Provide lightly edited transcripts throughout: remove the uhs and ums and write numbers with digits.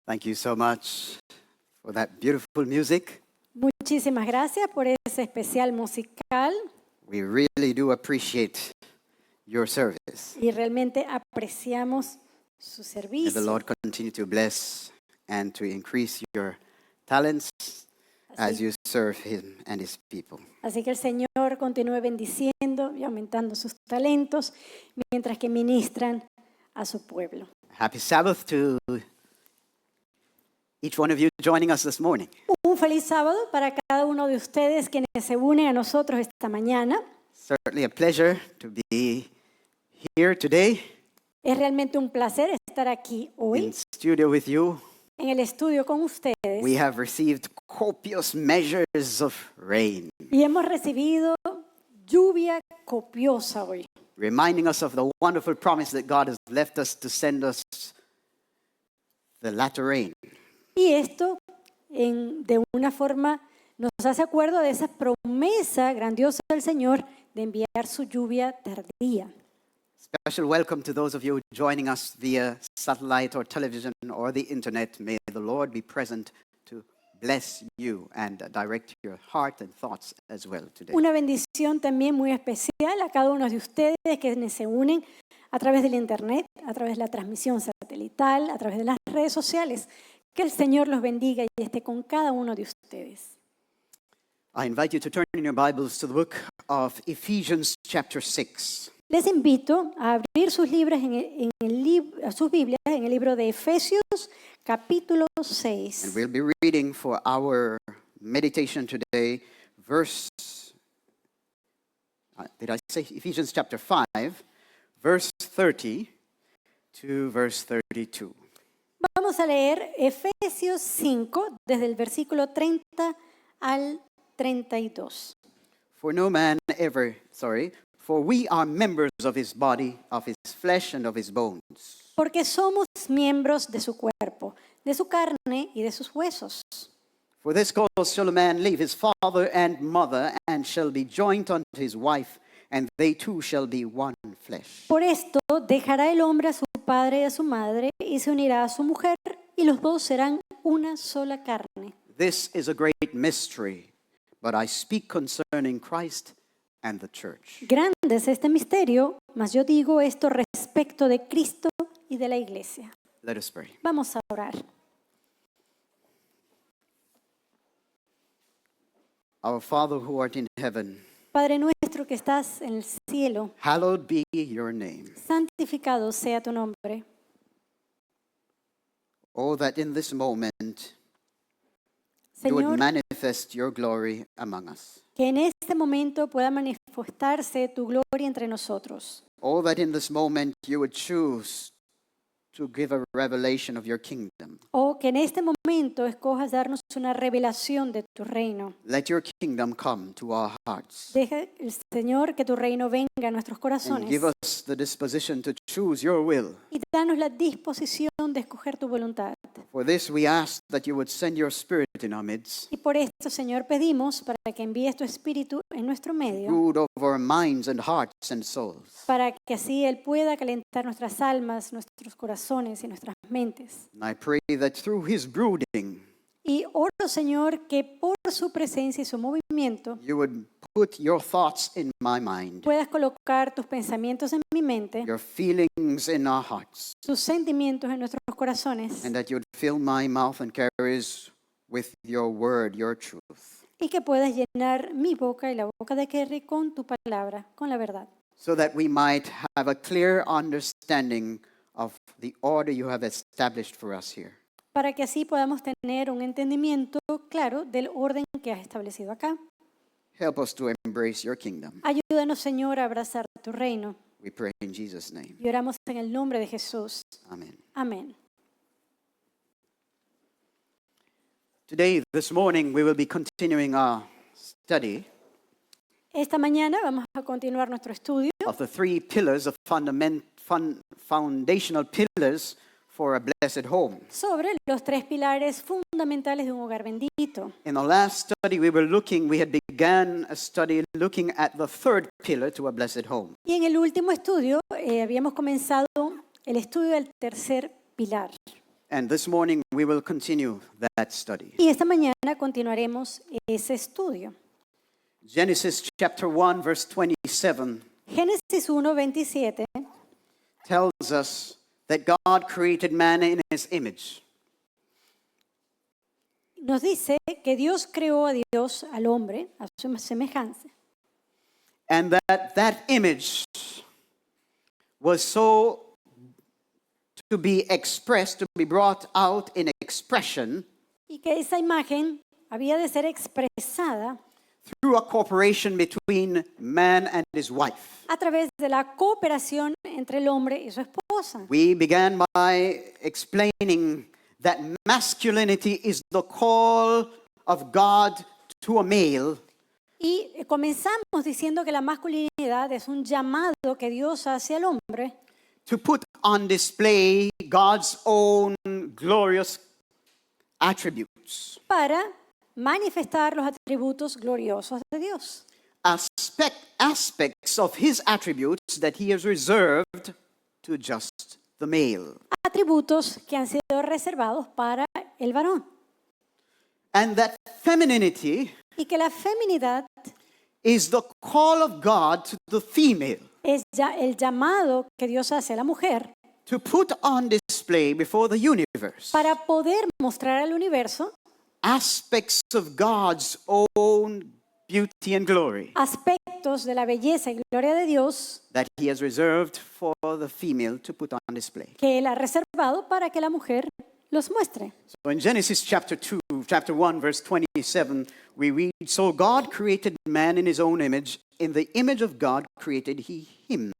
Thank you so much for that beautiful music. Muchísimas gracias por ese especial musical We really do appreciate your service. y realmente apreciamos su May the servicio. Lord continue to bless and to increase your talents as you serve Him and His people. Así que el Señor continúe bendiciendo y aumentando sus talentos mientras que ministran a su pueblo. Happy Sabbath to each one of you joining us this morning. Un feliz sábado para cada uno de ustedes quienes se unen a nosotros esta mañana. Certainly a pleasure to be here today Es realmente un placer estar aquí in hoy studio with you. en el estudio con ustedes We have received copious measures of rain, y hemos recibido lluvia copiosa hoy, reminding us of the wonderful promise that God has left us to send us the latter rain. y esto de una forma nos hace acuerdo de esa promesa grandiosa del Señor de enviar su lluvia tardía. Special welcome to those of you joining us via satellite or television or the internet. May the Lord be present to bless you and direct your heart and thoughts as well today. Una bendición también muy especial a cada uno de ustedes que se unen a través del internet, a través de la transmisión satelital, a través de las redes sociales. Que el Señor los bendiga y esté con cada uno de ustedes. I invite you to turn in your Bibles to the book of Ephesians chapter 6. Les invito a abrir sus sus Biblias en el libro de Efesios, capítulo And 6. we'll be reading for our meditation today, did I say Ephesians chapter 5, verse 30 to verse 32. Vamos a leer Efesios 5, desde el versículo 30 al 32. For we are members of his body, of his flesh and of his bones. Porque somos miembros de su cuerpo, de su carne y de sus huesos. For this cause shall a man leave his father and mother, and shall be joined unto his wife, and they two shall be one flesh. Por esto dejará el hombre a su padre y a su madre, y se unirá a su mujer, y los dos serán una sola carne. This is a great mystery, but I speak concerning Christ and the church. Grande es este misterio, mas yo digo esto respecto de Cristo y de la iglesia. Let us pray. Vamos a orar. Our Father who art in heaven, Padre nuestro que estás en el cielo, hallowed be your name. santificado sea tu nombre. Oh, that in this moment you would Señor, manifest your glory among us. que en este momento pueda manifestarse tu gloria entre nosotros. Oh, that in this moment you would choose to give a revelation of your kingdom. O que en este momento escojas darnos una revelación de tu reino. Let your kingdom come to our hearts. Deja, Señor, que tu reino venga a nuestros And corazones. give us the disposition to choose your will. Y danos la disposición de escoger tu voluntad. For this we ask that you would send your Spirit in our midst, Y por esto, Señor, pedimos para que envíes tu Espíritu en nuestro medio, brood over our minds and hearts and souls. para que así Él pueda calentar nuestras almas, nuestros corazones y nuestras mentes. And I pray that through his brooding, Y oro, Señor, que por su presencia y su movimiento you would put your thoughts in my mind, puedas colocar tus pensamientos en mi mente, your feelings in our hearts, tus sentimientos en nuestros corazones, and that you would fill my mouth and Carrie's with your word, your truth, y que puedas llenar mi boca y la boca de Kerry con tu palabra, con la verdad, so that we might have a clear understanding of the order you have established for us here. para que así podamos tener un entendimiento claro del orden que has establecido acá. Help us to embrace your kingdom. Ayúdanos, Señor, a abrazar tu reino. We pray in Jesus' name. Y oramos en el nombre de Jesús. Amen. Amén. Today, this morning, we will be continuing our study Esta mañana vamos a continuar nuestro estudio of the three pillars of foundational pillars for a blessed home. sobre los tres pilares fundamentales de un hogar bendito. In the last study we had began a study looking at the third pillar to a blessed home. Y en el último estudio habíamos comenzado el estudio del tercer pilar. And this morning we will continue that study. Y esta mañana continuaremos ese estudio. Genesis chapter 1 verse 27 Génesis 1:27 tells us that God created man in his image. nos dice que Dios creó a Dios, al hombre, a su semejanza. And that image was so to be expressed, to be brought out in expression Y que esa imagen había de ser expresada through a cooperation between man and his wife. a través de la cooperación entre el hombre y su esposa. We began by explaining that masculinity is the call of God to a male Y comenzamos diciendo que la masculinidad es un llamado que Dios hace al hombre to put on display God's own glorious attributes. para manifestar los atributos gloriosos de Dios. Aspects of his attributes that he has reserved to just the male. Atributos que han sido reservados para el varón. And that femininity Y que la feminidad is the call of God to the female es ya el llamado que Dios hace a la mujer to put on display before the universe para poder mostrar al universo aspects of God's own beauty and glory aspectos de la belleza y gloria de Dios that he has reserved for the female to put on display. que Él ha reservado para que la mujer los muestre. So in Genesis chapter 1, verse 27, we read, "So God created man in his own image. In the image of God created he him.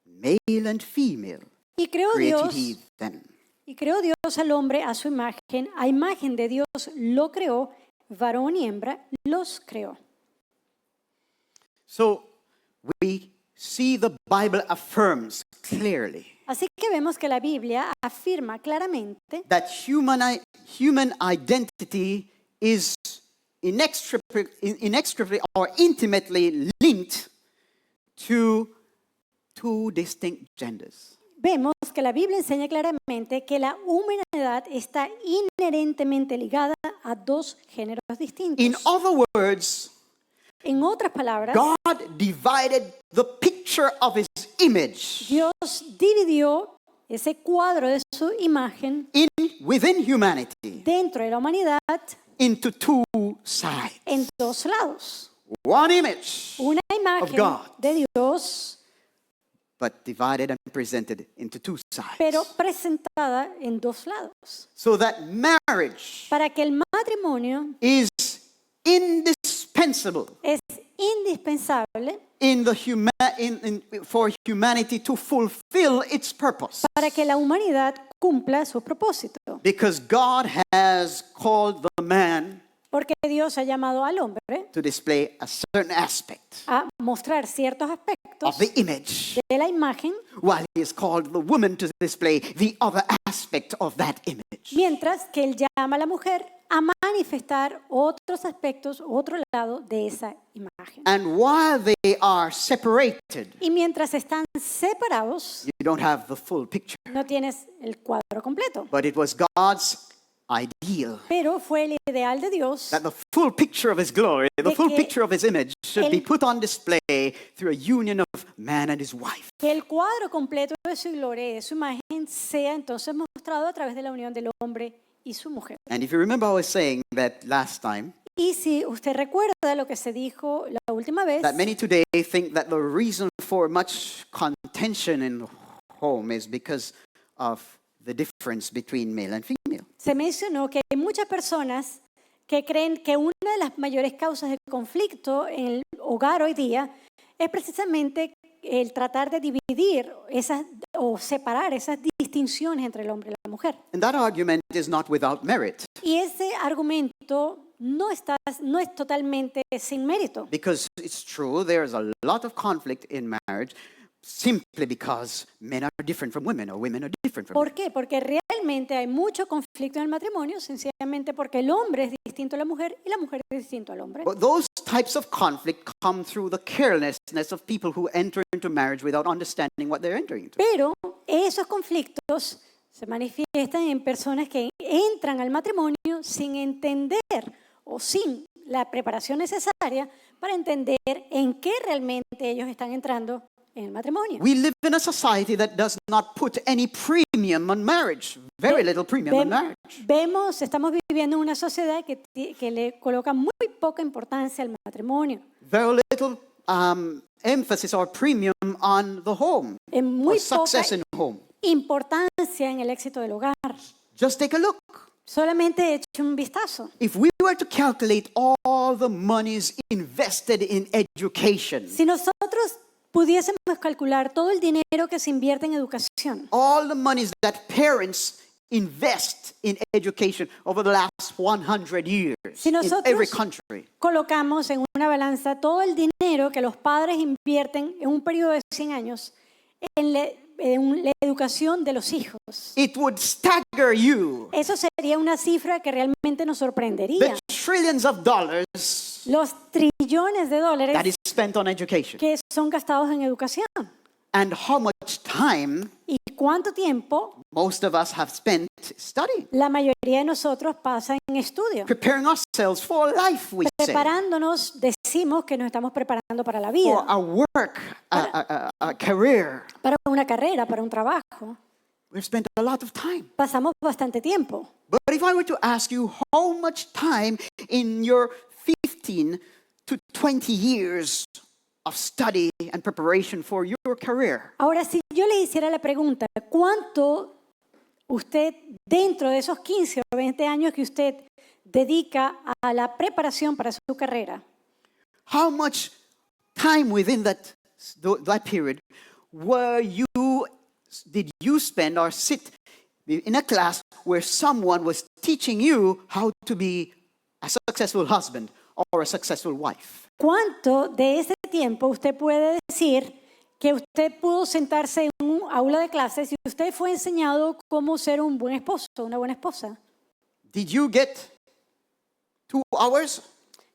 Male and female Y creó created Dios, he them." y creó Dios al hombre a su imagen, a imagen de Dios lo creó, varón y hembra los creó. So we see the Bible affirms clearly Así que vemos que la Biblia afirma claramente that human identity is inextricably or intimately linked to two distinct genders. Vemos que la Biblia enseña claramente que la humanidad está inherentemente ligada a dos géneros distintos. In other words, En otras palabras, God divided the picture of his image Dios dividió ese cuadro de su imagen within humanity dentro de la humanidad into two sides. en dos lados. One image, Una imagen God. de Dios, but divided and presented into two sides. pero presentada en dos lados. So that marriage Para que el matrimonio is indispensable es indispensable for humanity to fulfill its purpose. para que la humanidad cumpla su propósito. Because God has called the man Porque Dios ha llamado al hombre to display a certain aspect a mostrar ciertos aspectos of the image, de la imagen, while he has called the woman to display the other aspect of that image. mientras que Él llama a la mujer a manifestar otros aspectos, otro lado de esa imagen. And while they are separated, Y mientras están separados, you don't have the full picture. no tienes el cuadro completo. But it was God's ideal Pero fue el ideal de Dios that the full picture of his glory, the de full que picture of his image should be el- put on display through a union of man and his wife. que el cuadro completo de su gloria y de su imagen sea entonces mostrado a través de la unión del hombre y su mujer. And if you remember, I was saying that last time, Y si usted recuerda lo que se dijo la última vez, that many today think that the reason for much contention in the home is because of the difference between male and female. se mencionó que hay muchas personas que creen que una de las mayores causas de conflicto en el hogar hoy día es precisamente el tratar de dividir esas o separar esas distinciones entre el hombre y la mujer. And that argument is not without merit, Y ese argumento no es totalmente sin mérito. because it's true there's a lot of conflict in marriage simply because men are different from women or women are different from men. ¿Por qué? Porque realmente hay mucho conflicto en el matrimonio, sencillamente porque el hombre es distinto a la mujer y la mujer es distinto al hombre. But those types of conflict come through the carelessness of people who enter into marriage without understanding what they're entering into. Pero esos conflictos se manifiestan en personas que entran al matrimonio sin entender o sin la preparación necesaria para entender en qué realmente ellos están entrando en el matrimonio. We live in a society that does not put any premium on marriage. Very little premium on marriage. Estamos viviendo en una sociedad que le coloca muy poca importancia al matrimonio. Very little emphasis or premium on the home En or muy poca success in home. importancia en el éxito del hogar. Just take a look. Solamente eche un vistazo. If we were to calculate all the monies invested in education, Si nosotros pudiésemos calcular todo el dinero que se invierte en educación, all the monies that parents invest in education over the last 100 years Si in nosotros- every country, colocamos en una balanza todo el dinero que los padres invierten en un periodo de 100 años en la educación de los hijos. it would stagger you. Eso sería una cifra que realmente nos sorprendería. The trillions of dollars Los trillones de that dólares is spent on education que son gastados en educación. and how much time ¿Y cuánto tiempo most of us have spent studying, la mayoría de nosotros pasa en estudio? preparing ourselves for life, we say, Preparándonos, decimos que nos estamos preparando para la for vida, a work, a career. para una carrera, para un trabajo. We've spent a lot of time. Pasamos bastante tiempo. But if I were to ask you how much time in your 15 to 20 years of study and preparation for your career, Ahora, si yo le hiciera la pregunta, ¿cuánto usted, dentro de esos 15 o 20 años que usted dedica a la preparación para su carrera, how much time within that period did you spend or sit in a class where someone was teaching you how to be a successful husband or a successful wife? ¿cuánto de ese tiempo usted puede decir que usted pudo sentarse en un aula de clases y usted fue enseñado cómo ser un buen esposo, una buena esposa? Did you get 2 hours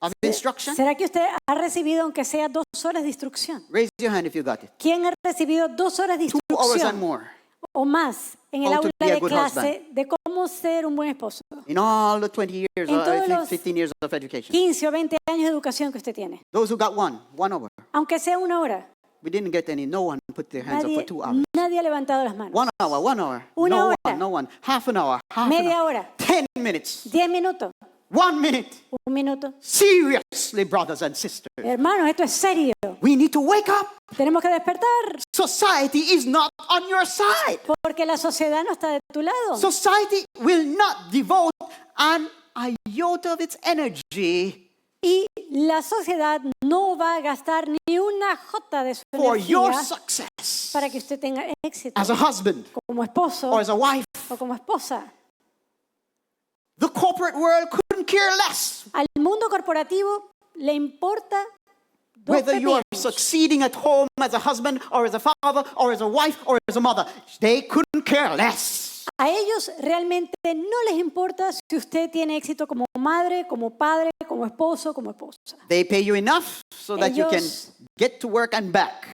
of instruction? ¿Será que usted ha recibido aunque sea 2 horas de instrucción? Raise your hand if you got it. ¿Quién ha recibido 2 horas de 2 hours and instrucción more o más en el How to aula be a de good clase de cómo ser un buen esposo? in all the 20 years En todos or los 15 years of education. 15 o 20 años de educación que usted tiene. Those who got 1 hour. Aunque sea 1 hora. We didn't get any. No one put their hands up for 2 hours. Nadie ha levantado las manos. 1 hour, 1 hour. Una No hora. one, no one. Half an hour, half an Media hour. hora. 10 minutes. 10 minutos. 1 minute. 1 minuto. Seriously, brothers and sisters. Hermanos, esto es serio. We need to wake up. Tenemos que despertar Society is not on your side. porque la sociedad no está de tu lado. Society will not devote an iota of its energy Y la sociedad no va a gastar ni una jota de su for your energía success para que usted tenga éxito as a husband como esposo or as a wife. o como esposa. The corporate world couldn't care less Al mundo corporativo le importa dos whether you are pepinos. succeeding at home as a husband or as a father or as a wife or as a mother. They couldn't care less. A ellos realmente no les importa si usted tiene éxito como madre, como padre, como esposo, como esposa. They pay you enough so that you can Ellos- get to work and back.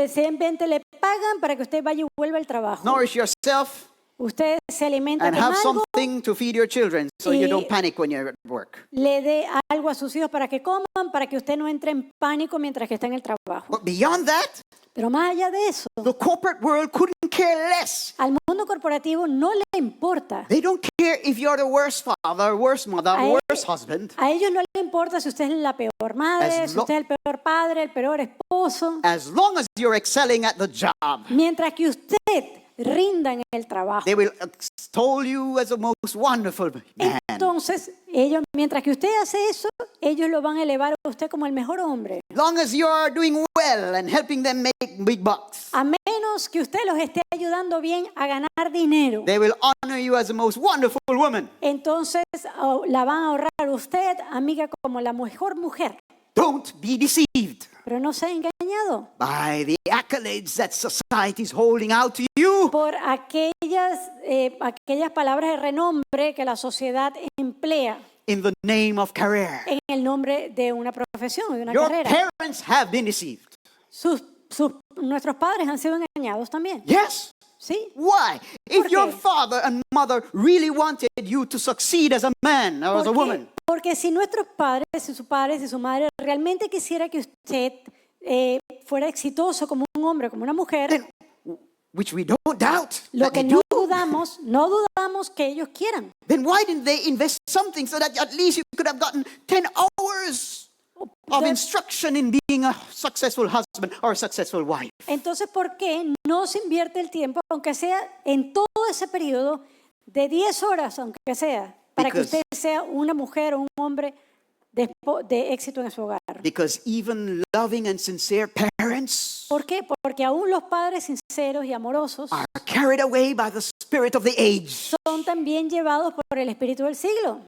Simplemente le pagan para que usted vaya y vuelva al trabajo. Nourish yourself Usted se alimenta and con have algo, something to feed your children so you Y- don't panic when you're at work. le dé algo a sus hijos para que coman, para que usted no entre en pánico mientras que está en el trabajo. But beyond that, Pero más allá de eso, the corporate world couldn't care less. al mundo corporativo no le importa. They don't care if you're the worst father, worst mother, A worst husband. A ellos no les importa si usted es la peor madre, As si lo- usted es el peor padre, el peor esposo, As long as you're excelling at the job, mientras que usted rinda en el trabajo. they will extol you as the most wonderful man. Entonces, ellos, mientras que usted hace eso, ellos lo van a elevar a usted como el mejor hombre. As long as you're doing well and helping them make big bucks, A menos que usted los esté ayudando bien a ganar dinero. they will honor you as the most wonderful woman. Entonces, la van a ahorrar usted, amiga, como la mejor mujer. Don't be deceived Pero no se ha engañado by the accolades that society is holding out to you. por aquellas palabras de renombre que la sociedad emplea In the name of career. en el nombre de una profesión o de una Your carrera. parents have been deceived. Nuestros padres han sido engañados también. Yes. ¿Sí? Why? If ¿Por your qué? father and mother really wanted you to succeed as a man or as a ¿Por qué? woman, Porque si nuestros padres, si sus padres y su madre realmente quisiera que usted fuera exitoso como un hombre, como una mujer, then, which we don't doubt lo that they que do, no dudamos que ellos quieran. then why didn't they invest something so that at least you could have gotten 10 hours of De- instruction in being a successful husband or a successful wife? Entonces, ¿por qué no se invierte el tiempo, aunque sea en todo ese periodo de 10 horas, aunque sea, para que Because- usted sea una mujer o un hombre de éxito en su hogar? Because even loving and sincere parents ¿Por qué? Porque aún los padres sinceros y amorosos are carried away by the spirit of the age. son también llevados por el espíritu del siglo.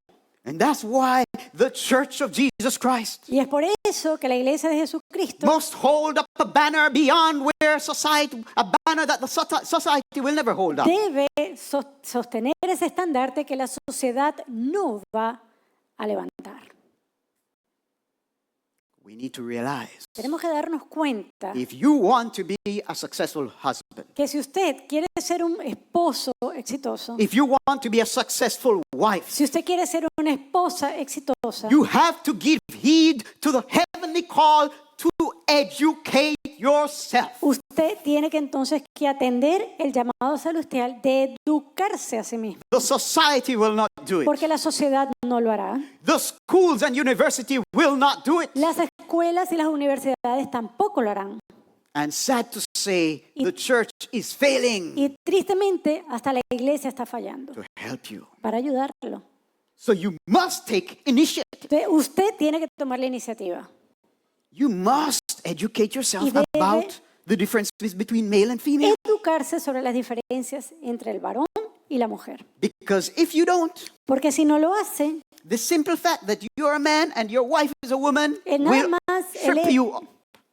And that's why the Church of Jesus Christ Y es por eso que la iglesia de Jesucristo must hold up a banner beyond where society, a banner that the society will never hold up. debe sostener ese estandarte que la sociedad no va a levantar. We need to realize Tenemos que darnos cuenta if you want to be a successful husband, que si usted quiere ser un esposo exitoso, if you want to be a successful wife, si usted quiere ser una esposa exitosa, you have to give heed to the heavenly call to educate yourself. usted tiene que entonces que atender el llamado celestial de educarse a sí mismo, The society will not do it. porque la sociedad no lo hará. The schools and university will not do it. Las escuelas y las universidades tampoco lo harán. And sad to say, the church is failing Y tristemente, hasta la iglesia está fallando to help you. para ayudarlo. So you must take initiative. Entonces, usted tiene que tomar la iniciativa. You must educate yourself Y debe- about the differences between male and female. Educarse sobre las diferencias entre el varón y la mujer. Because if you don't, Porque si no lo hace, the simple fact that you're a man and your wife is a woman nada will más trip you up,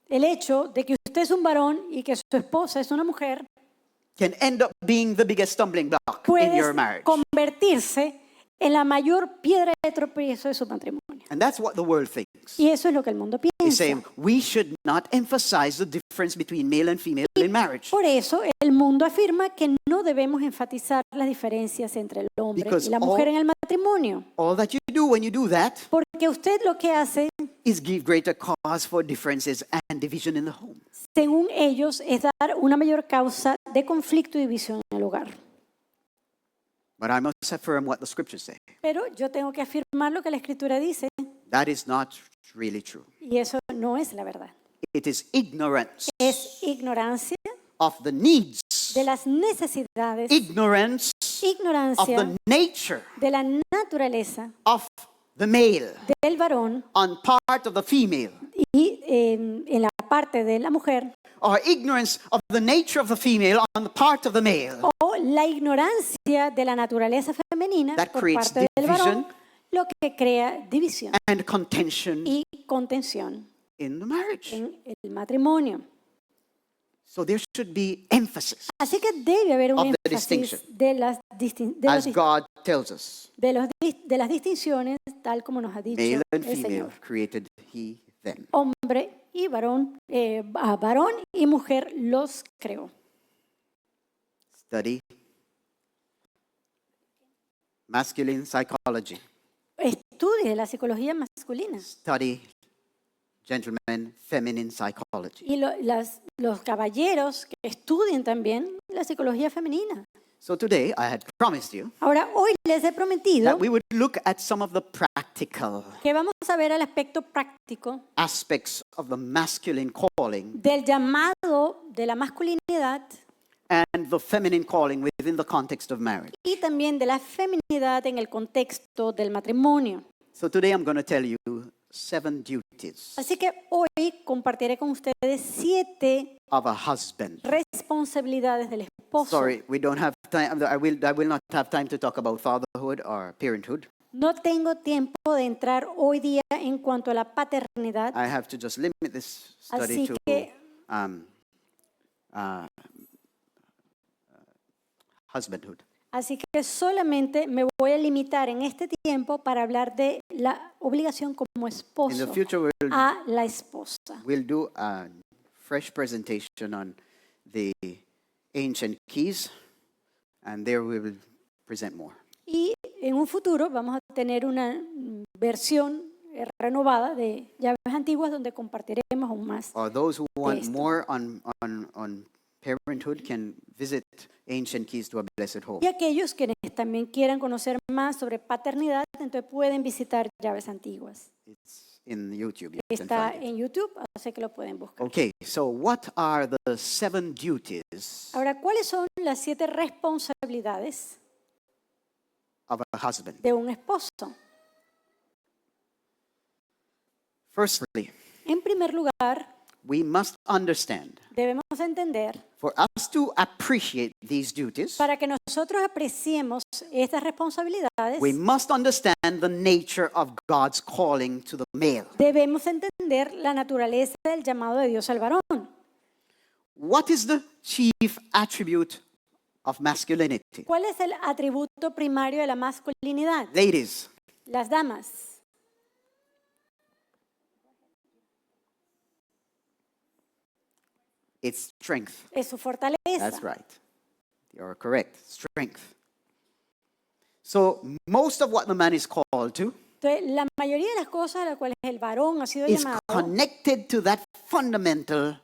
el hecho de que usted es un varón y que su esposa es una mujer can end up being the biggest stumbling block in puede your marriage. convertirse en la mayor piedra de tropiezo de su matrimonio. And that's what the world thinks. Y eso es lo que el mundo They piensa. say we should not emphasize the difference between male and female in marriage. Por eso el mundo afirma que no debemos enfatizar las diferencias entre el hombre Because y la mujer en el matrimonio. All that you do when you do that Porque usted lo que hace, is give greater cause for differences and division in the home. según ellos, es dar una mayor causa de conflicto y división en el hogar. But I must affirm what the scriptures say. Pero yo tengo que afirmar lo que la Escritura dice, That is not really true. y eso no es la verdad. It is ignorance Es ignorancia of the needs, de las necesidades, ignorance of the ignorancia nature de la naturaleza of the male del varón on part of the female, y en la parte de la mujer, or ignorance of the nature of the female on the part of the male. o la ignorancia de la naturaleza femenina That por creates parte del varón, division. lo que crea división And contention y contención in the marriage. en el matrimonio. So there should be emphasis, Así que debe haber un Of the énfasis distinction. de las, as God tells us. de las distinciones, tal como nos ha dicho Male and el female Señor. created He them. Hombre y varón, varón y mujer los creó. Study masculine psychology. Estudie la psicología masculina. Study, gentlemen, feminine psychology. Y los caballeros que estudien también la psicología femenina. So today I had promised you Ahora, hoy les he prometido that we would look at some of the practical que vamos a ver el aspecto práctico aspects of the masculine calling del llamado de la masculinidad and the feminine calling within the context of marriage. y también de la feminidad en el contexto del matrimonio. So today I'm going to tell you 7 duties Así que hoy compartiré con ustedes 7 of a husband. responsabilidades del esposo. Sorry, we don't have time. I will not have time to talk about fatherhood or parenthood. No tengo tiempo de entrar hoy día en cuanto a la paternidad, I have to just limit this study así to que husbandhood. Así que solamente me voy a limitar en este tiempo para hablar de la obligación como In the esposo future, a la esposa. we'll do a fresh presentation on the Ancient Keys, and there we will present more. Y en un futuro vamos a tener una versión renovada de llaves antiguas donde compartiremos aún más. Or those who want esto. more on parenthood can visit Ancient Keys to a Blessed Home. Y aquellos quienes también quieran conocer más sobre paternidad, entonces pueden visitar llaves antiguas. It's in YouTube. You can Está find it. en YouTube, así que lo pueden buscar. Okay, so what are the 7 duties Ahora, ¿cuáles son las 7 responsabilidades of a husband? de un esposo? Firstly, En primer lugar, we must understand, debemos entender, for us to appreciate these duties, para que nosotros apreciemos estas responsabilidades, we must understand the nature of God's calling to the male. debemos entender la naturaleza del llamado de Dios al varón. What is the chief attribute of masculinity? ¿Cuál es el atributo primario de la masculinidad? Ladies, Las damas. it's strength. Es su fortaleza. That's right. You're correct. Strength. So, most of what the man is called to Entonces, la mayoría de las cosas a las cuales el varón ha sido is llamado connected to that fundamental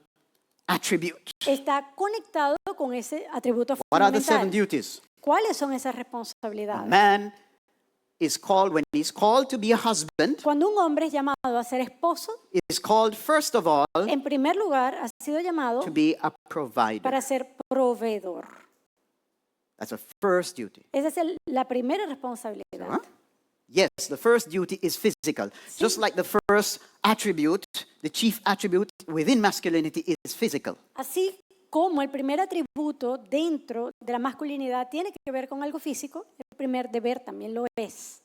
attribute. está conectado con ese atributo What are the 7 fundamental. duties? ¿Cuáles son esas A responsabilidades? man is called, when he's called to be a husband, Cuando un hombre es llamado a ser esposo, is called, first of all, en primer lugar ha sido llamado to be a provider. para ser proveedor. That's a first duty. Esa es la primera responsabilidad. Huh? Yes, the first duty is physical. Just like the first attribute, the chief attribute within masculinity is physical. Así como el primer atributo dentro de la masculinidad tiene que ver con algo físico, el primer deber también lo es.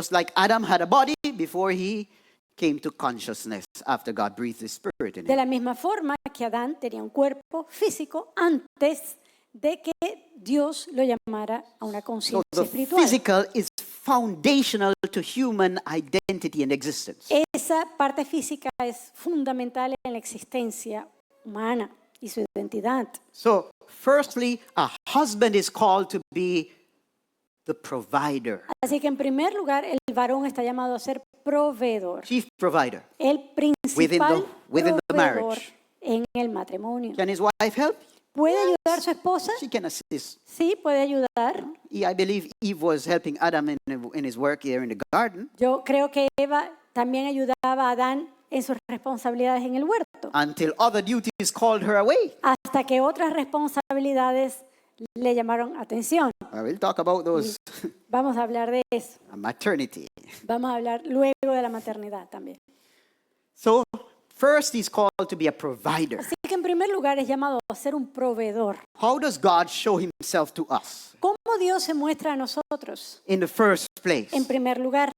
Just like Adam had a body before he came to consciousness after God breathed his spirit in De him. la misma forma que Adán tenía un cuerpo físico antes de que Dios lo llamara a una So conciencia the espiritual. physical is foundational to human identity and existence. Esa parte física es fundamental en la existencia humana y su identidad. So, firstly, a husband is called to be the provider, Así que en primer lugar, el varón está llamado a ser proveedor, chief provider. el principal within the proveedor marriage. en el matrimonio. Can his wife help? ¿Puede ayudar a su esposa? She can assist. Sí, puede ayudar. I believe Eve was helping Adam in his work here in the garden Yo creo que Eva también ayudaba a Adán en sus responsabilidades en el huerto, until other duties called her away. hasta que otras responsabilidades le llamaron atención. I will talk about those Vamos a hablar de eso. maternity. Vamos a hablar luego de la maternidad también. So, first he's called to be a provider. Así que en primer lugar es llamado a ser un proveedor. How does God show himself to us? ¿Cómo Dios se muestra a nosotros? In the first place, En primer lugar,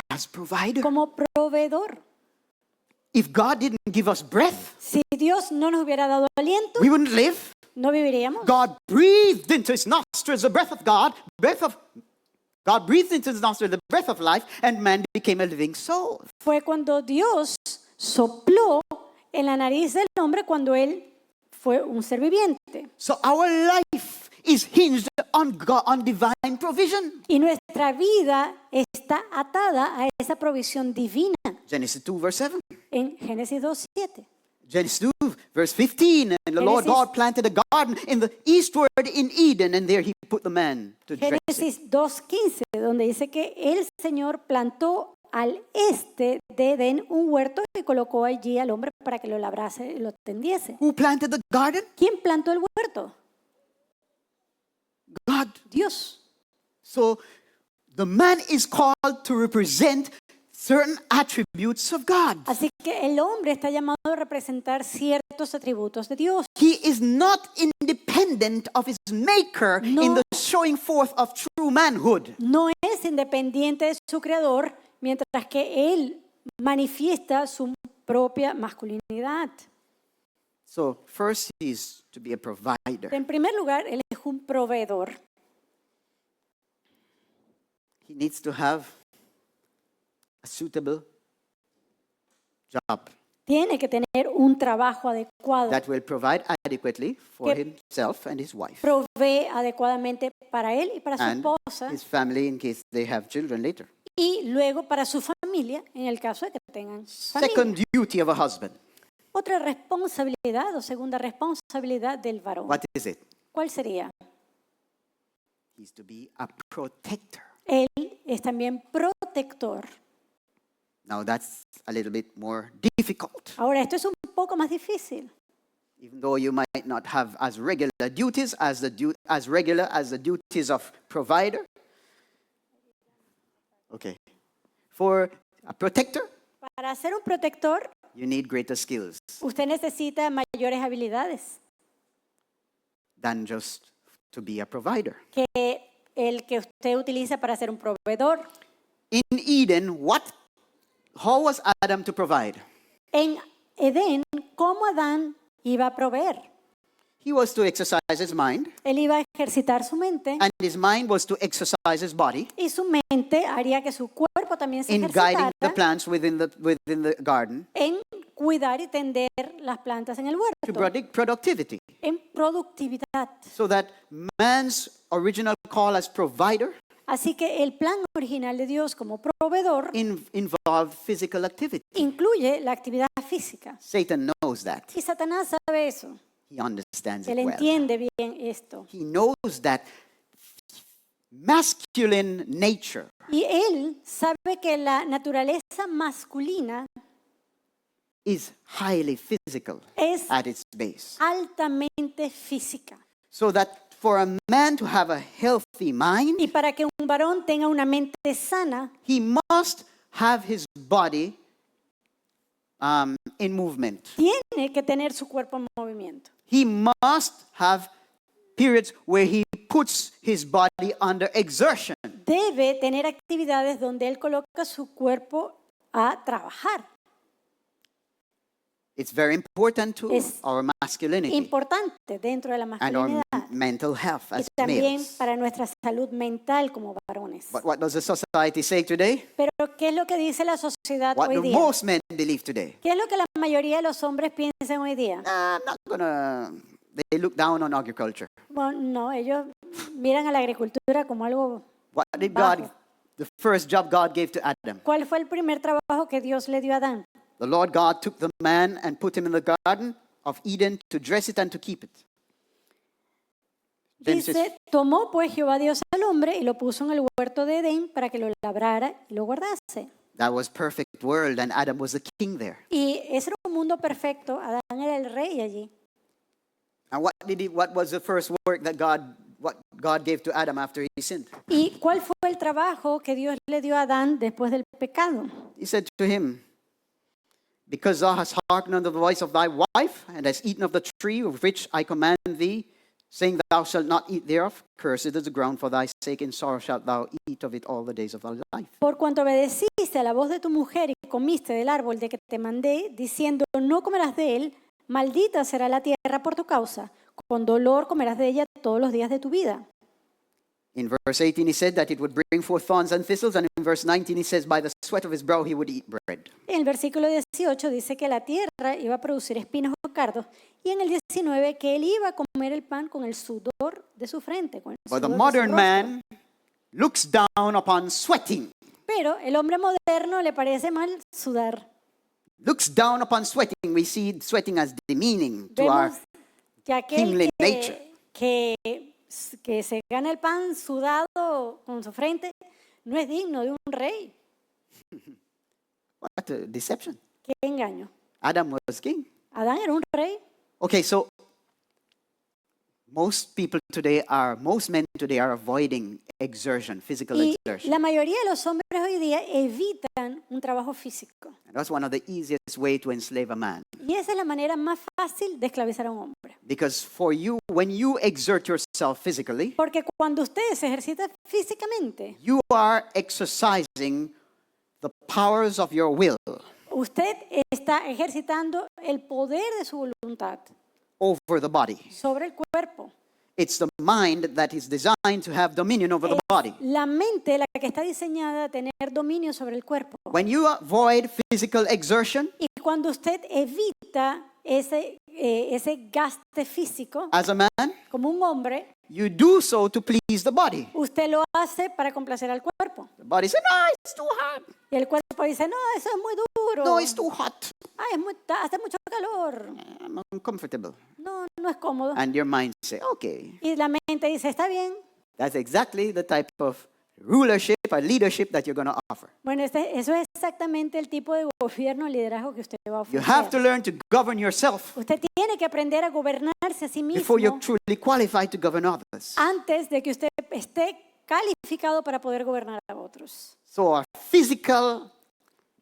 as provider. como proveedor. If God didn't give us breath, Si Dios no nos hubiera dado aliento, we wouldn't live. no viviríamos. God breathed into his nostrils the breath of God, God breathed into his nostrils the breath of life, and man became a living soul. Fue cuando Dios sopló en la nariz del hombre cuando él fue un ser viviente. So our life is hinged on God, on divine provision. Y nuestra vida está atada a esa provisión divina Genesis 2, verse 7. en Génesis 2:7. Genesis 2, verse 15. And the Lord Genesis- God planted a garden in the eastward in Eden, and there he put the man to dress it. Génesis 2:15, donde dice que el Señor plantó al este de Edén un huerto y colocó allí al hombre para que lo labrase y lo tendiese. Who planted the garden? ¿Quién plantó el huerto? God. Dios. So the man is called to represent certain attributes of God. Así que el hombre está llamado a representar ciertos atributos de Dios. He is not independent of his maker No. in the showing forth of true manhood. No es independiente de su creador, mientras que él manifiesta su propia masculinidad. So first he is to be a provider. En primer lugar, él es un proveedor. He needs to have a suitable job. tiene que tener un trabajo adecuado, that will provide adequately for Que- himself and his wife provee adecuadamente para él y para su and esposa his family in case they have children later. y luego para su familia en el caso de que tengan familia. Second duty of a husband. Otra responsabilidad o segunda responsabilidad del varón. What is it? ¿Cuál sería? He's to be a protector. Él es también protector. Now that's a little bit more difficult. Ahora, esto es un poco más difícil. Even though you might not have as regular duties as as regular as the duties of provider. Okay. For a protector, Para ser un protector, you need greater skills usted necesita mayores habilidades than just to be a provider. que el que usted utiliza para ser un proveedor. In Eden, how was Adam to provide? En Edén, ¿cómo Adán iba a proveer? He was to exercise his mind, Él iba a ejercitar su mente and his mind was to exercise his body y su mente haría que su cuerpo también se in guiding the ejercitara plants within the garden en cuidar y tender las plantas en el to huerto, productivity. en productividad. So that man's original call as provider Así que el plan original de Dios como proveedor involved physical activity. incluye la actividad física. Satan knows that. Y Satanás sabe eso. He understands Él it well. entiende bien esto. He knows that masculine nature Y él sabe que la naturaleza masculina is highly physical es at its base. altamente física. So that for a man to have a healthy mind, Y para que un varón tenga una mente sana, he must have his body in movement. tiene que tener su cuerpo en movimiento. He must have periods where he puts his body under exertion. Debe tener actividades donde él coloca su cuerpo a trabajar. It's very important to Es our masculinity Importante dentro de la and our masculinidad mental health y as también males. para nuestra salud mental como varones. But what does the society say today? Pero ¿qué es lo que dice la sociedad What hoy do día? most men believe today? ¿Qué es lo que la mayoría de los hombres piensan hoy día? I'm not gonna. They look down on agriculture. Bueno, no, ellos miran a la agricultura como algo... What did Bajo. God? The first job God gave to Adam. ¿Cuál fue el primer trabajo que Dios le dio a Adán? The Lord God took the man and put him in the garden of Eden to dress it and to keep it. Genesis Dice, tomó pues Jehová Dios al hombre y lo puso en el huerto de Edén para que lo labrara y lo guardase. That was perfect world, and Adam was the king there. Y ese era un mundo perfecto, Adán era el rey allí. And what was the first work that God gave to Adam after he sinned? ¿Y cuál fue el trabajo que Dios le dio a Adán después del pecado? He said to him, because thou hast hearkened unto the voice of thy wife, and hast eaten of the tree of which I command thee, saying, thou shalt not eat thereof, cursed is the ground for thy sake, in sorrow shalt thou eat of it all the days of thy life. Por cuanto obedeciste a la voz de tu mujer y comiste del árbol de que te mandé, diciendo, no comerás de él, maldita será la tierra por tu causa, con dolor comerás de ella todos los días de tu vida. In verse 18 he said that it would bring forth thorns and thistles, and in verse 19 he says, by the sweat of his brow he would eat bread. En el versículo 18 dice que la tierra iba a producir espinos o cardos, y en el 19 que él iba a comer el pan con el sudor de su frente. Con el But the sudor de su modern rostro. man looks down upon sweating, Pero el hombre moderno le parece mal sudar. looks down upon sweating. We see sweating as demeaning to our Vemos que aquel kingly nature. que se gana el pan sudado con su frente no es digno de un rey. What a deception. Qué engaño. Adam was king. Adán era un rey. Okay, so most men today are avoiding exertion, physical Y exertion. la mayoría de los hombres hoy día evitan un trabajo físico. And that's one of the easiest way to enslave a man. Y esa es la manera más fácil de esclavizar a un hombre. Because for you, when you exert yourself physically, Porque cuando usted se ejercita físicamente, you are exercising the powers of your will usted está ejercitando el poder de su voluntad over the body. sobre el cuerpo. It's the mind that is designed to have dominion over the body. La mente la que está diseñada a tener dominio sobre el cuerpo. When you avoid physical exertion, Y cuando usted evita ese gasto físico, as a man, como un hombre, you do so to please the body. usted lo hace para complacer al cuerpo. The body says, no, it's too hot. Y el cuerpo dice, no, eso es muy duro. No, it's too hot. Ay, hace mucho calor. I'm uncomfortable. No, no es cómodo. And your mind say, okay. Y la mente dice, está bien. That's exactly the type of rulership or leadership that you're going to offer. Bueno, eso es exactamente el tipo de gobierno, liderazgo que usted va a You have to ofrecer. learn to govern yourself Usted tiene que aprender a gobernarse a sí before you're mismo truly qualified to govern others. antes de que usted esté calificado para poder gobernar a otros. So our physical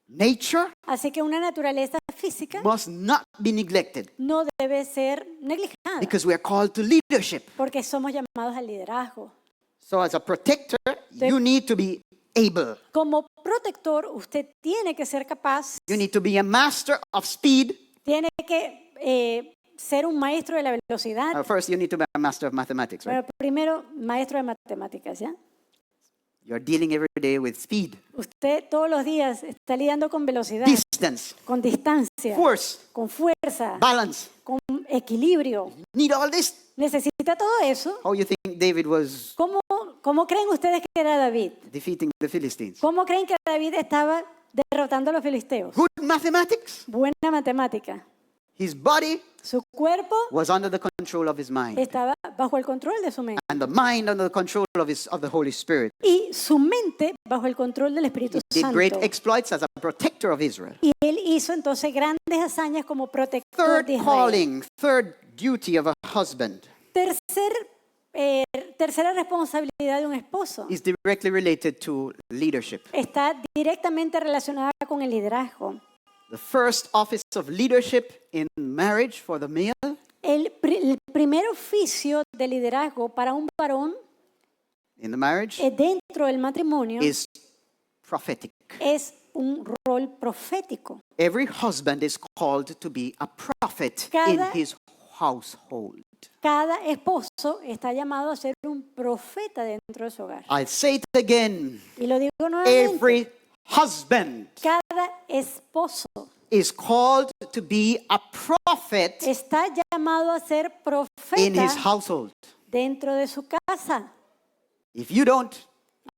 nature Así que una naturaleza física must not be neglected no debe ser negligada because we are called to leadership. porque somos llamados al liderazgo. So as a protector, you need to be able. Como protector, usted tiene que ser capaz, You need to be a master of speed. tiene que ser un maestro de la velocidad. First, you need to be a master of mathematics, right? Bueno, primero, maestro de matemáticas, ¿ya? You're dealing every day with speed, Usted todos los días está lidiando con velocidad, distance, con distancia, force, con fuerza, balance. con equilibrio. Need all this. Necesita todo eso. How you think David was ¿Cómo creen ustedes que era David? defeating the Philistines? ¿Cómo creen que David estaba derrotando a los filisteos? Good mathematics. Buena matemática. His body Su cuerpo was under the control of his mind, estaba bajo el control de su mente and the mind under the control of the Holy Spirit. y su mente bajo el control del Espíritu Did Santo. great exploits as a protector of Israel. Y él hizo entonces grandes hazañas como protector Third de Israel. calling, third duty of a husband Tercera responsabilidad de un esposo is directly related to leadership. está directamente relacionada con el liderazgo. The first office of leadership in marriage for the male El primer oficio de liderazgo para un varón in the marriage dentro del matrimonio is prophetic. es un rol profético. Every husband is called to be a prophet in Cada- his household. Cada esposo está llamado a ser un profeta dentro de su hogar. I'll say it again. Y lo digo nuevamente. Every husband Cada esposo is called to be a prophet está llamado a ser in his profeta household. dentro de su casa. If you don't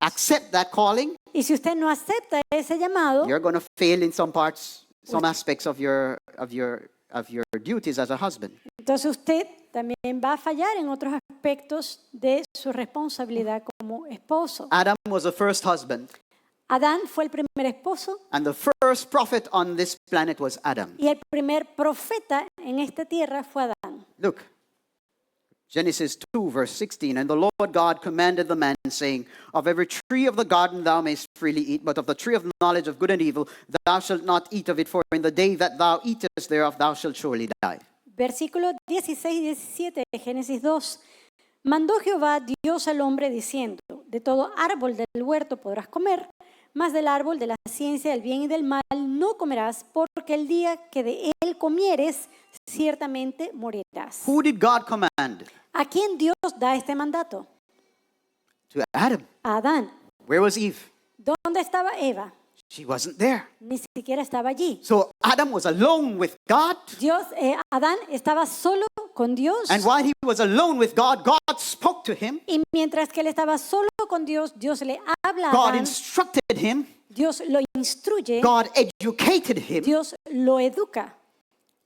accept that calling, Y si usted no acepta ese llamado, you're going to fail in some parts, some aspects of your duties as a husband. entonces usted también va a fallar en otros aspectos de su responsabilidad como esposo. Adam was the first husband, Adán fue el primer esposo and the first prophet on this planet was Adam. y el primer profeta en esta tierra fue Adán. Look, Genesis 2, verse 16. And the Lord God commanded the man, saying, of every tree of the garden thou mayst freely eat, but of the tree of knowledge of good and evil thou shalt not eat of it, for in the day that thou eatest thereof thou shalt surely die. Versículos 16 y 17 de Génesis 2. Mandó Jehová Dios al hombre diciendo, de todo árbol del huerto podrás comer, mas del árbol de la ciencia del bien y del mal no comerás, porque el día que de él comieres, ciertamente morirás. Who did God command? ¿A quién Dios da este mandato? To Adam. A Adán. Where was Eve? ¿Dónde estaba Eva? She wasn't there. Ni siquiera estaba allí. So Adam was alone with God. Adán estaba solo con Dios. And while he was alone with God, God spoke to him. Y mientras que él estaba solo con Dios, Dios le habla a God Adán. instructed him. Dios lo instruye. God educated him. Dios lo educa.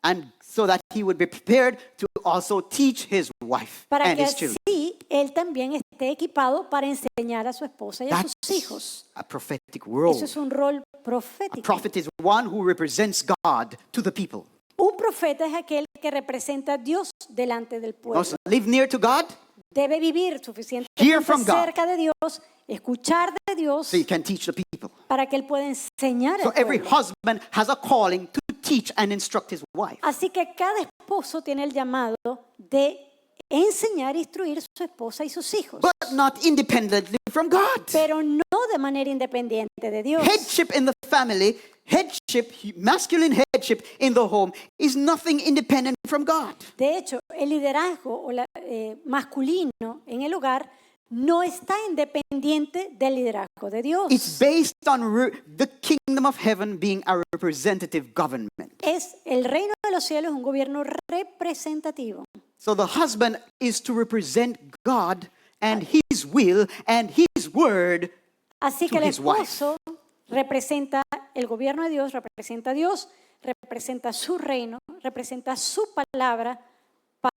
And so that he would be prepared to also teach his wife Para and que his children. así él también esté equipado para enseñar a su esposa y a sus That's hijos. a prophetic role. Eso es un rol A profético. prophet is one who represents God to the people. Un profeta es aquel que representa a Dios delante del pueblo. Must live near to God Debe vivir Hear suficientemente from God. cerca de Dios, escuchar de Dios so you can teach the people. para que él pueda enseñar So al every pueblo. husband has a calling to teach and instruct his wife. Así que cada esposo tiene el llamado de enseñar e instruir a su esposa y sus hijos, But not independently from God. pero no de manera independiente de Dios. Headship in the family, masculine headship in the home is nothing independent from God. De hecho, el liderazgo masculino en el hogar no está independiente del liderazgo de Dios. It's based on the kingdom of heaven being a representative government. Es el reino de los cielos, un gobierno representativo. So the husband is to represent God and His will and His word. Así To que el his wife. esposo representa el gobierno de Dios, representa a Dios, representa su reino, representa su palabra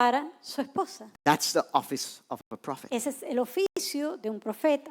para su esposa. That's the office of a prophet. Ese es el oficio de un profeta.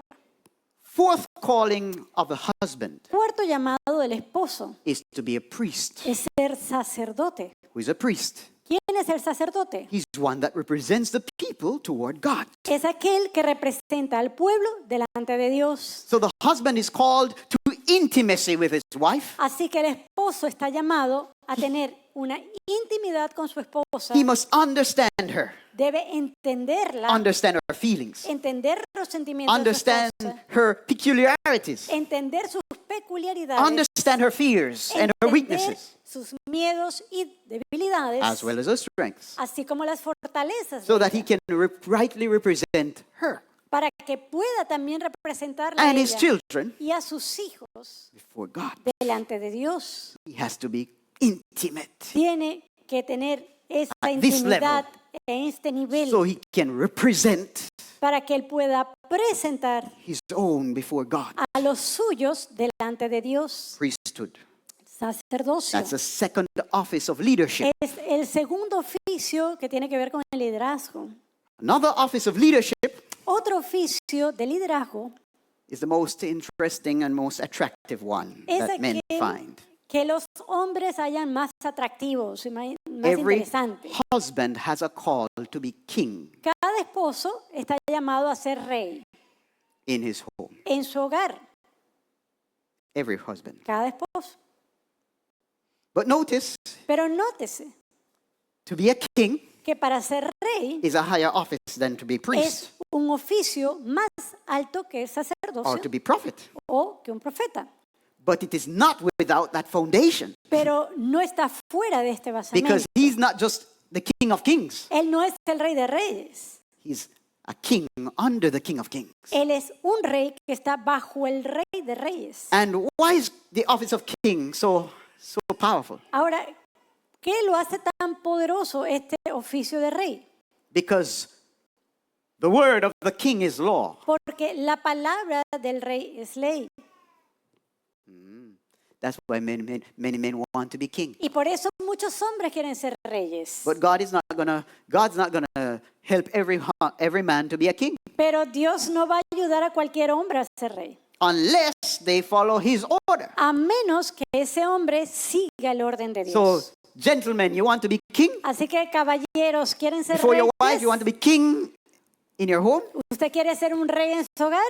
Fourth calling of the husband Cuarto llamado del esposo is to be a priest. es ser sacerdote. Who is a priest? ¿Quién es el sacerdote? He's one that represents the people toward God. Es aquel que representa al pueblo delante de Dios. So the husband is called to intimacy with his wife. Así que el esposo está llamado a tener una intimidad con su esposa. He must understand her, Debe entenderla, understand her feelings, entender los sentimientos de su understand esposa, her peculiarities, entender sus peculiaridades, understand her fears and her entender weaknesses, sus miedos y debilidades, as well as her strengths, así como las fortalezas, so de that he ella, can rightly represent her para que pueda también representarla a and his ella children y a sus hijos before God. delante de Dios. He has to be intimate Tiene que tener esa At this intimidad en este nivel so he can represent para que él pueda presentar his own before God. a los suyos delante de Dios. Priesthood. Sacerdocio. That's the second office of leadership. Es el segundo oficio que tiene que ver con el liderazgo. Another office of leadership Otro oficio de liderazgo is the most interesting and most attractive one es that men aquel find. que los hombres hayan más atractivos y más Every interesantes. husband has a call to be king Cada esposo está llamado a ser rey in his home. en su hogar. Every husband. Cada esposo. But notice, Pero nótese to be a king que para ser rey is a higher office than to be priest es un oficio más alto que el or to sacerdocio be prophet. o que un profeta. But it is not without that foundation, Pero no está fuera de este basamento. because he's not just the king of kings. Él no es el rey de reyes. He's a king under the king of kings. Él es un rey que está bajo el rey de reyes. And why is the office of king so powerful? Ahora, ¿qué lo hace tan poderoso este oficio de rey? Because the word of the king is law. Porque la palabra del rey es ley. That's why many men want to be king. Y por eso muchos hombres quieren ser reyes. But God's not gonna help every man to be a king Pero Dios no va a ayudar a cualquier hombre a ser rey, unless they follow his order. a menos que ese hombre siga el orden de So, Dios. gentlemen, you want to be king Así que caballeros, ¿quieren ser before your wife? reyes? You want to be king in your home? ¿Usted quiere ser un rey en su hogar?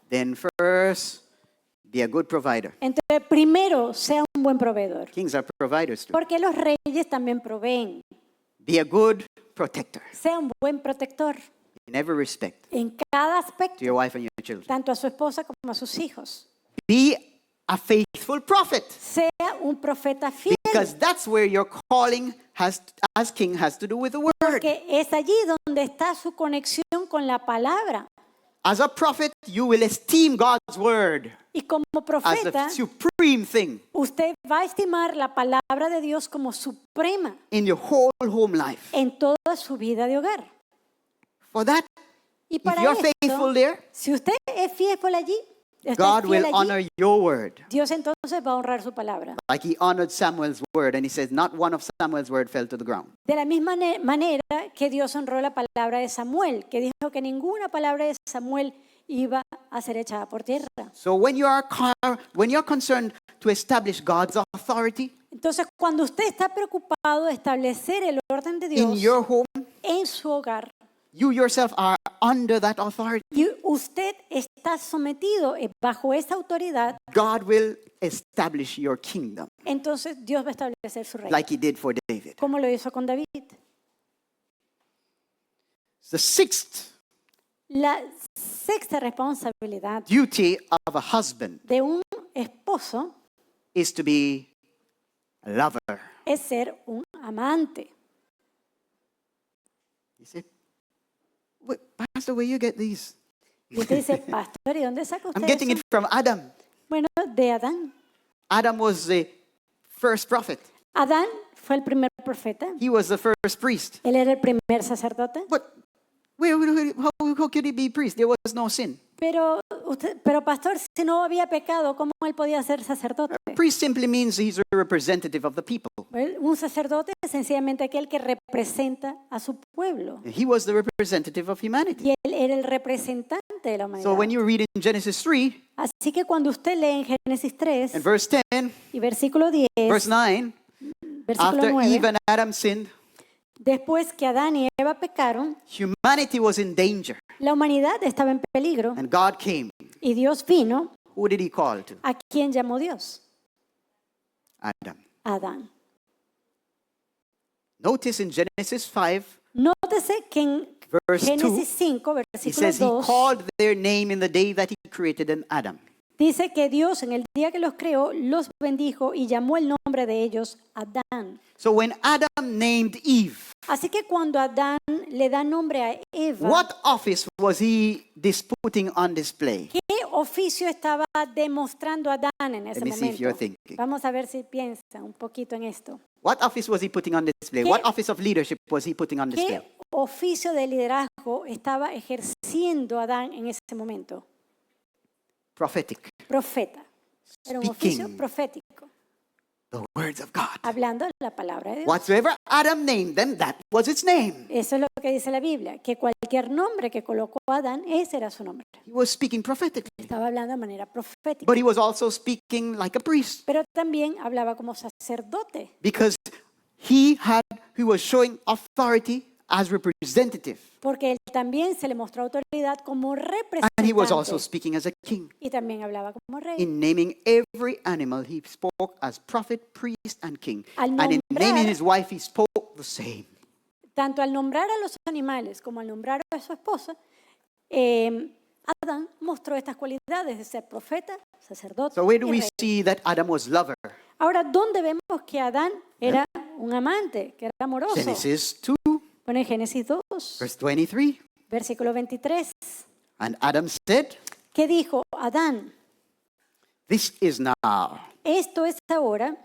Then first, be a good provider. Entonces, primero, sea un buen proveedor. Kings are providers too. Porque los reyes también proveen. Be a good protector Sea un buen protector in every respect en cada to aspecto, your wife and your children. tanto a su esposa como a sus hijos. Be a faithful prophet, Sea un profeta fiel, because that's where your calling as king has to do with the word. porque es allí donde está su conexión con la palabra. As a prophet, you will esteem God's word Y como as profeta, the supreme thing usted va a estimar la palabra de Dios como suprema in your whole home life. en toda su vida de hogar. For that, Y if para you're esto, faithful there, si usted es fiel allí, God will allí, honor your word. Dios entonces va a honrar su palabra. Like he honored Samuel's word, and he says, not one of Samuel's word fell to the ground. De la misma manera que Dios honró la palabra de Samuel, que dijo que ninguna palabra de Samuel iba a ser echada por tierra. So when you're concerned to establish God's authority Entonces, cuando usted está preocupado de establecer el orden de in Dios your home, en su hogar, you yourself are under that authority. y usted está sometido bajo esa autoridad, God will establish your kingdom entonces Dios va a establecer su reino, like he did for David. como lo hizo con David. The sixth La sexta responsabilidad duty of a husband de un esposo is to be a lover. es ser un amante. You say, "Wait, Pastor, where you get these? Y usted dice, pastor, ¿y dónde saca usted I'm getting eso? it from Adam. Bueno, de Adán. Adam was the first prophet. Adán fue el primer profeta. He was the first priest. Él era el primer sacerdote. But how could he be priest? There was no sin. Pero pastor, si no había pecado, ¿cómo él podía ser sacerdote? A priest simply means he's a representative of the people. Un sacerdote es sencillamente aquel que representa a su pueblo. He was the representative of humanity. Y él era el representante de la humanidad. So when you read in Genesis 3 Así que cuando usted lee en Génesis 3 and verse 10, y versículo 10, verse 9, versículo after 9, Eve and Adam sinned, después que Adán y Eva pecaron, humanity was in danger. la humanidad estaba en peligro And God came. y Dios vino. Who did he call to? ¿A quién llamó Dios? Adam. Adán. Notice in Genesis 5, Nótese que en verse 2, Génesis 5, he versículo says he 2, called their name in the day that he created an Adam. dice que Dios en el día que los creó los bendijo y llamó el nombre de ellos Adán. So when Adam named Eve, Así que cuando Adán le da nombre a Eva, what office was he putting on display? ¿qué oficio estaba demostrando Adán en ese Let me see if you're momento? thinking. Vamos a ver si piensa un poquito en esto. What office was he putting on display? ¿Qué- What office of leadership was he putting on display? ¿Qué oficio de liderazgo estaba ejerciendo Adán en ese momento? Prophetic. Profeta. Era un oficio Speaking profético, the words of God. hablando la palabra de Dios. Whatsoever Adam named them, that was its name. Eso es lo que dice la Biblia, que cualquier nombre que colocó Adán, ese era su nombre. He was speaking prophetically, Estaba hablando de manera profética, but he was also speaking like a priest pero también hablaba como sacerdote, because he was showing authority as representative, porque él también se le mostró autoridad como and he was also representante speaking as a king. y también hablaba como rey. In naming every animal, he spoke as prophet, priest, and king. Al And in nombrar- naming his wife, he spoke the same. Tanto al nombrar a los animales como al nombrar a su esposa, Adán mostró estas cualidades de ser profeta, sacerdote So where y do we rey. see that Adam was lover? Ahora, ¿dónde vemos que Adán era un amante, que era amoroso? Genesis 2, Bueno, en Génesis 2, verse 23. versículo 23, And Adam said, ¿qué dijo Adán? this is now Esto es ahora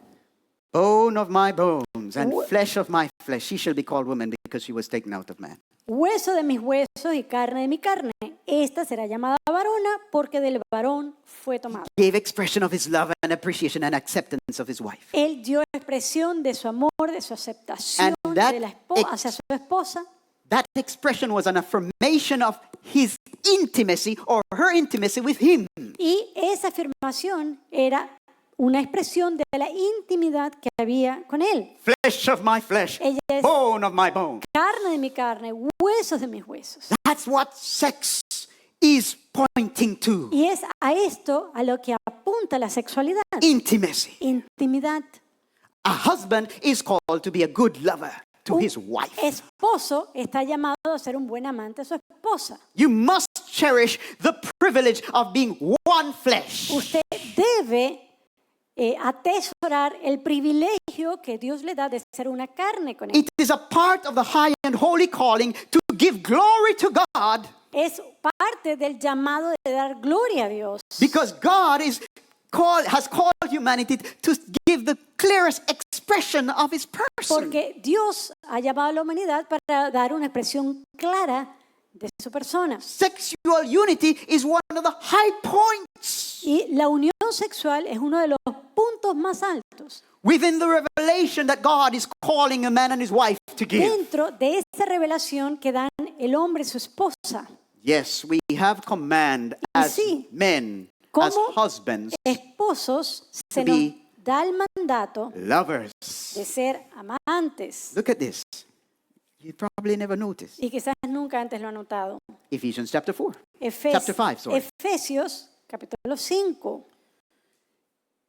bone of my bones and Wh- flesh of my flesh. She shall be called woman because she was taken out of man. hueso de mis huesos y carne de mi carne. Esta será llamada varona porque del varón fue tomada. Gave expression of his love and appreciation and acceptance of his wife. Él dio expresión de su amor, de su aceptación And that de la hacia su esposa. That expression was an affirmation of his intimacy or her intimacy with him. Y esa afirmación era una expresión de la intimidad que había con él. Flesh of my flesh, Ella es bone of my bone. carne de mi carne, huesos de mis huesos. That's what sex is pointing to. Y es a esto a lo que apunta la sexualidad. Intimacy. Intimidad. A husband is called to be a good lover to his wife. Esposo está llamado a ser un buen amante a su esposa. You must cherish the privilege of being one flesh. Usted debe atesorar el privilegio que Dios le da de ser una carne con él. It is a part of the high and holy calling to give glory to God Es parte del llamado de dar gloria a Dios. because God has called humanity to give the clearest expression of his person. Porque Dios ha llamado a la humanidad para dar una expresión clara de su persona. Sexual unity is one of the high points Y la unión sexual es uno de los puntos más altos within the revelation that God is calling a man and his wife to give. dentro de esa revelación que dan el hombre y su esposa. Yes, we have command as sí, men, as como husbands, Esposos se To nos be da el mandato lovers. de ser amantes. Look at this. You probably never noticed. Y quizás nunca antes lo han notado. Ephesians chapter 4. Chapter 5, sorry. Efesios capítulo 5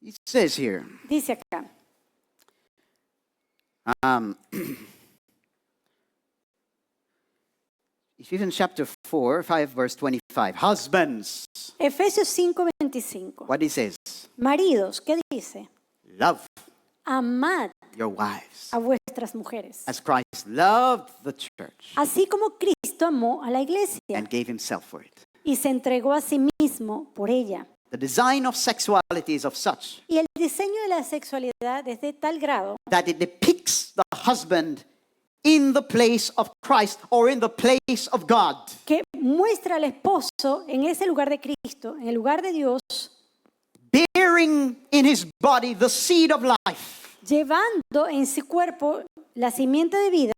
It says here, dice acá. Ephesians chapter 4, 5 verse 25. Husbands, Efesios 5:25. what he says, Maridos, ¿qué dice? love Amad your wives a vuestras mujeres, as Christ loved the church así como Cristo amó a la iglesia and gave himself for it. y se entregó a sí mismo por ella. The design of sexuality is of such Y el diseño de la sexualidad es de tal grado that it depicts the husband in the place of Christ or in the place of God. que muestra al esposo en ese lugar de Cristo, en el lugar de Dios, Bearing in his body the seed of life llevando en su cuerpo la simiente de vida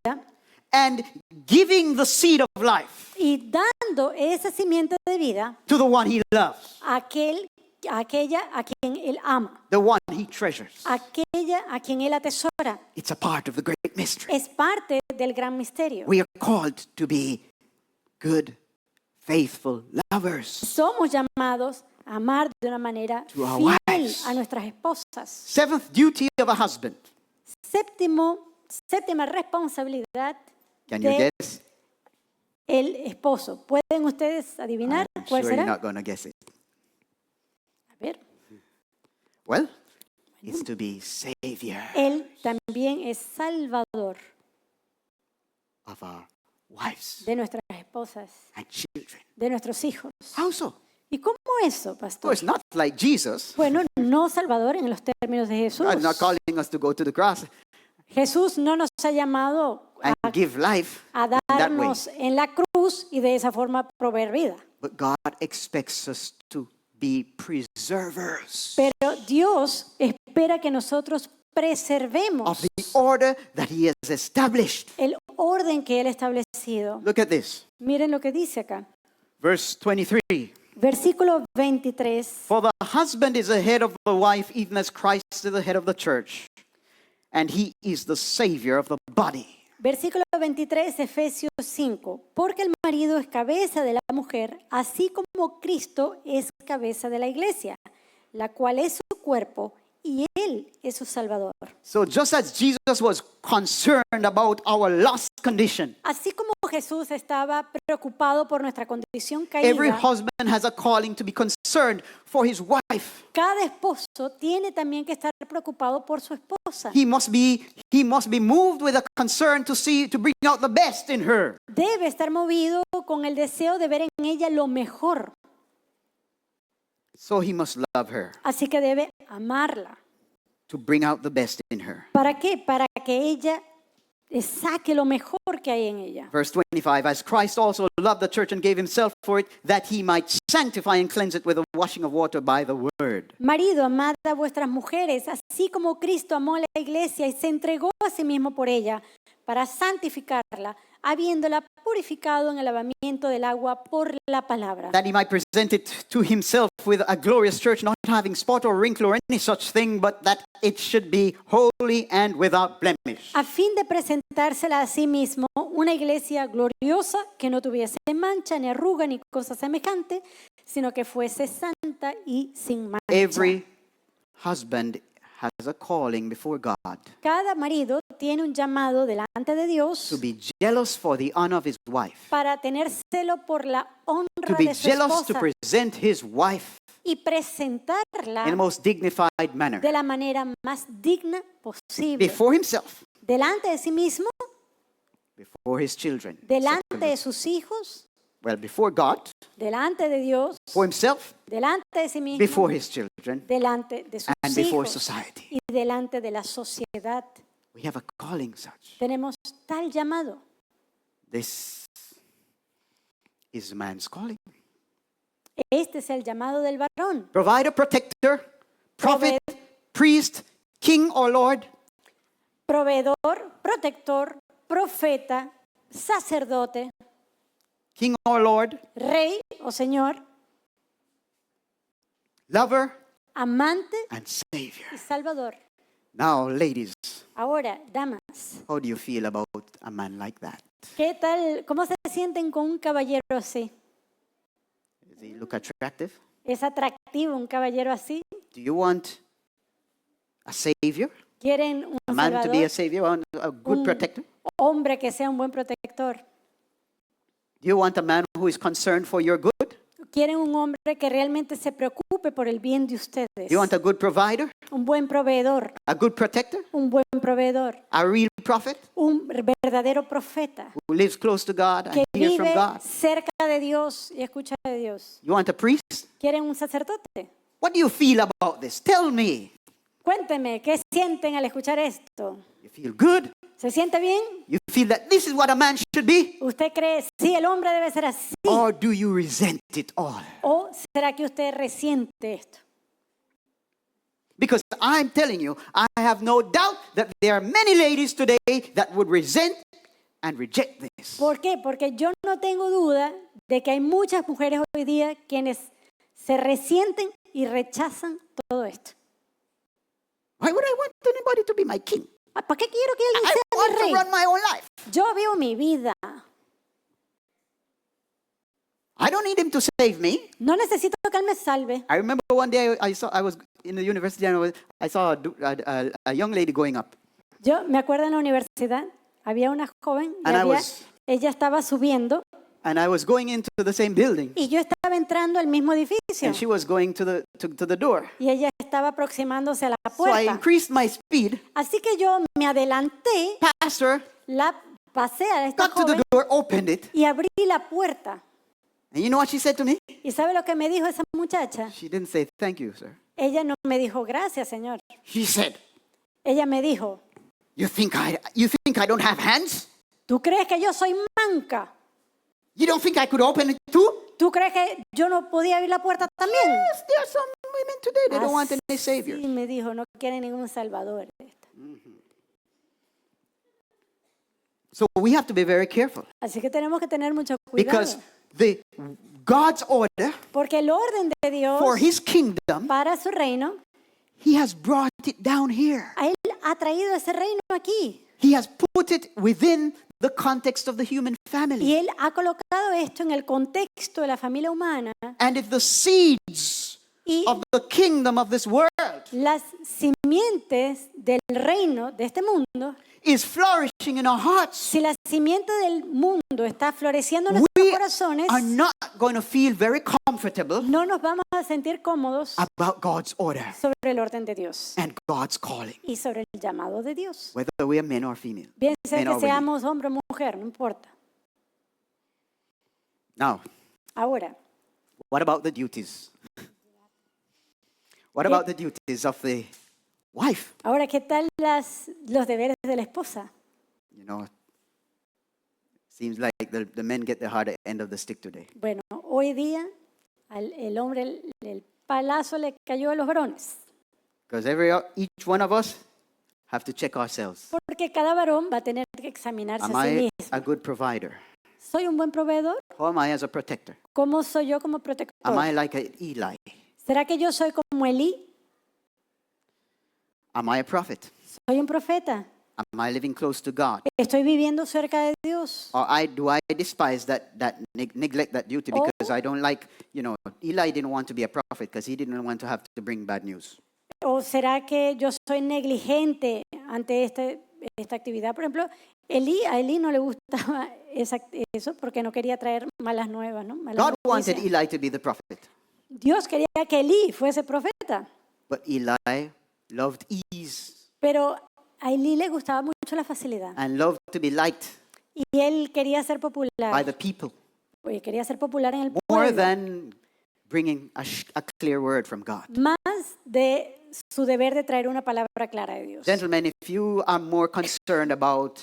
and giving the seed of life y dando esa simiente de vida to the one he loves, a aquella a quien él ama, the one he treasures. aquella a quien él atesora. It's a part of the great mystery. Es parte del gran misterio. We are called to be good, faithful lovers. Somos llamados a amar de una manera To our fiel wives. a nuestras esposas. Seventh duty of a husband. Séptima responsabilidad Can you de guess? el esposo. ¿Pueden ustedes adivinar I'm cuál sure you're será? not going to guess it. A ver, Well, it's to be savior él también es salvador of our wives de nuestras esposas, and children. de nuestros hijos. How so? ¿Y cómo eso, Of pastor? course, not like Jesus. Bueno, no salvador en los términos de Jesús. I'm not calling us to go to the cross Jesús no nos ha llamado and give life a in that way. darnos en la cruz y de esa forma proveer vida. But God expects us to be preservers Pero Dios espera que nosotros of preservemos the order that He has established. el orden que Él ha establecido. Look at this. Miren lo que dice acá. Verse 23. Versículo 23. For the husband is the head of the wife, even as Christ is the head of the church, and he is the savior of the body. Versículo 23, Efesios 5. Porque el marido es cabeza de la mujer, así como Cristo es cabeza de la iglesia, la cual es su cuerpo y Él es su Salvador. So just as Jesus was concerned about our lost condition, Así como Jesús estaba preocupado por nuestra condición every caída, husband has a calling to be concerned for his wife. cada esposo tiene también que estar preocupado por su esposa. He must be moved with a concern to bring out the best in her. Debe estar movido con el deseo de ver en ella lo mejor. So he must love her Así que debe amarla. to bring out the best in her. ¿Para qué? Para que ella saque lo mejor que hay en ella. Verse 25, as Christ also loved the church and gave himself for it, that he might sanctify and cleanse it with the washing of water by the word. Marido, amad a vuestras mujeres, así como Cristo amó a la iglesia y se entregó a sí mismo por ella, para santificarla, habiéndola purificado en el lavamiento del agua por la palabra. That he might present it to himself with a glorious church, not having spot or wrinkle or any such thing, but that it should be holy and without blemish. A fin de presentársela a sí mismo una iglesia gloriosa que no tuviese mancha, ni arruga, ni cosa semejante, sino que fuese santa y sin mancha. Every husband has a calling before God Cada marido tiene un llamado delante de Dios to be jealous for the honor of his wife, para tener celo por la to honra be de su jealous to esposa present his wife y in the presentarla most dignified manner de la manera más digna posible. before himself, Delante de sí mismo, before his children. delante de sus hijos, Well, before God, delante de Dios, for himself, delante de sí mismo, before his children, delante de sus and before hijos society. y delante de la sociedad. We have a calling such. Tenemos tal llamado. This is man's calling. Este es el llamado del varón. Provider, protector, prophet, priest, king or lord, Proveedor, protector, profeta, sacerdote, king or lord, rey o señor, lover, amante and savior. y salvador. Now, ladies, Ahora, damas, how do you feel about a man like that? ¿qué tal? ¿Cómo se sienten con un caballero así? Does he look attractive? ¿Es atractivo un caballero así? Do you want a savior? ¿Quieren un A man to be a salvador? savior, a good Un protector? hombre que sea un buen protector. Do you want a man who is concerned for your good? ¿Quieren un hombre que realmente se preocupe por el bien de ustedes? Do you want a good provider? Un buen proveedor, A good protector? un buen proveedor, A real prophet un verdadero profeta who lives close to God and que hears from vive God? cerca de Dios y escucha de Dios. You want a priest? ¿Quieren un sacerdote? What do you feel about this? Tell me. Cuénteme, ¿qué sienten al escuchar esto? You feel good? ¿Se siente bien? You feel that this is what a man should be? ¿Usted cree, sí, el hombre debe ser así? Or do you resent it all? ¿O será que usted resiente esto? Because I'm telling you, I have no doubt that there are many ladies today that would resent and reject this. ¿Por qué? Porque yo no tengo duda de que hay muchas mujeres hoy día quienes se resienten y rechazan todo esto. Why would I want anybody to be my king? ¿Para qué quiero que I alguien sea mi want to rey? run my own life. Yo vivo mi vida. I don't need him to save me. No necesito que él me salve. I remember one day I was in the university and I saw a young lady going up. Yo me acuerdo en la universidad, había una joven y And ella estaba subiendo And I was going into the same building. y yo estaba entrando al mismo edificio And she was going to the door. y ella estaba aproximándose a la So I puerta. increased my speed, Así que yo me adelanté, passed her, la pasé a esta got to the joven door, opened it. y abrí la puerta. And you know what she said to me? ¿Y sabe lo que me dijo esa muchacha? She didn't say thank you, sir. Ella no me dijo gracias, Señor. She said, Ella me dijo, you think I don't have hands? ¿tú crees que yo soy manca? You don't think I could open it too? ¿Tú crees que yo no podía abrir la puerta también? Yes, there are some women today, they don't want any savior. Así me dijo, no quieren ningún salvador. So we have to be very careful. Así que tenemos que tener mucho cuidado. Because God's order Porque el orden de Dios for his kingdom, para su reino, he has brought it down here. a Él ha traído ese reino aquí. He has put it within the context of the human Y family. Él ha colocado esto en el contexto de la familia humana. And if the seeds Y of the kingdom of this world las simientes del reino de este mundo, is flourishing in our hearts, si la simiente del mundo está floreciendo en nuestros we corazones, are not going to feel very comfortable no nos vamos a sentir cómodos about God's order sobre el orden de Dios and God's calling, y sobre el llamado de Dios. whether we are men or female. Bien sea Men or que women. seamos hombre o mujer, no importa. Now, Ahora, what about the duties? What about the duties of the wife? ¿qué tal los deberes de la esposa? You know, seems like the men get the harder end of the stick today. Bueno, hoy día el hombre, el palazo le cayó a los varones. Because each one of us have to check ourselves. Porque cada varón va a tener que examinarse Am a sí I mismo. a good provider? ¿Soy un buen proveedor? Or am I as a protector? ¿Cómo soy yo como Am protector? I like a Eli? ¿Será que yo soy como Elí? Am I a prophet? ¿Soy un profeta? Am I living close to God? ¿Estoy viviendo cerca de Dios? Or do I despise neglect that duty because I don't like, Eli didn't want to be a prophet because he didn't want to have to bring bad news. ¿O será que yo soy negligente ante esta actividad? Por ejemplo, a Elí no le gustaba eso porque no quería traer malas nuevas, ¿no? Malas God wanted noticias. Eli to be the prophet, Dios quería que Elí fuese profeta, but Eli loved ease pero a Elí le gustaba mucho la facilidad and loved to be liked y él quería ser by popular, the people quería ser popular en el more pueblo, than bringing a clear word from God. más de su deber de traer una palabra clara de Dios. Gentlemen, if you are more concerned about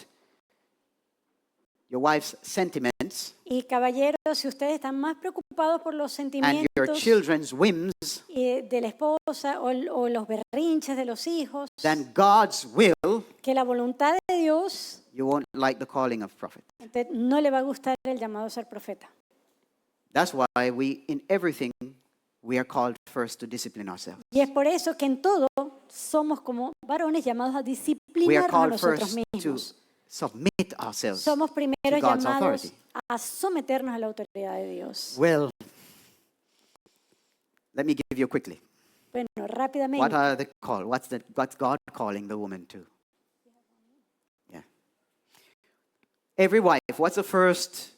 your wife's sentiments Y caballeros, si ustedes están más preocupados por los and your sentimientos children's whims de la esposa o los berrinches de los hijos, than God's will, que la voluntad de Dios, you won't like the calling of prophet. entonces no le va a gustar el llamado a ser profeta. That's why in everything, we are called first to discipline ourselves. Y es por eso que en todo somos como varones llamados a We are disciplinarnos a called nosotros first to mismos. submit ourselves. Somos primero to God's llamados authority. a someternos a la autoridad de Dios. Well, let me give you quickly. Bueno, What rápidamente. are the call? What's God calling the woman to? Yeah. Every wife, what's the first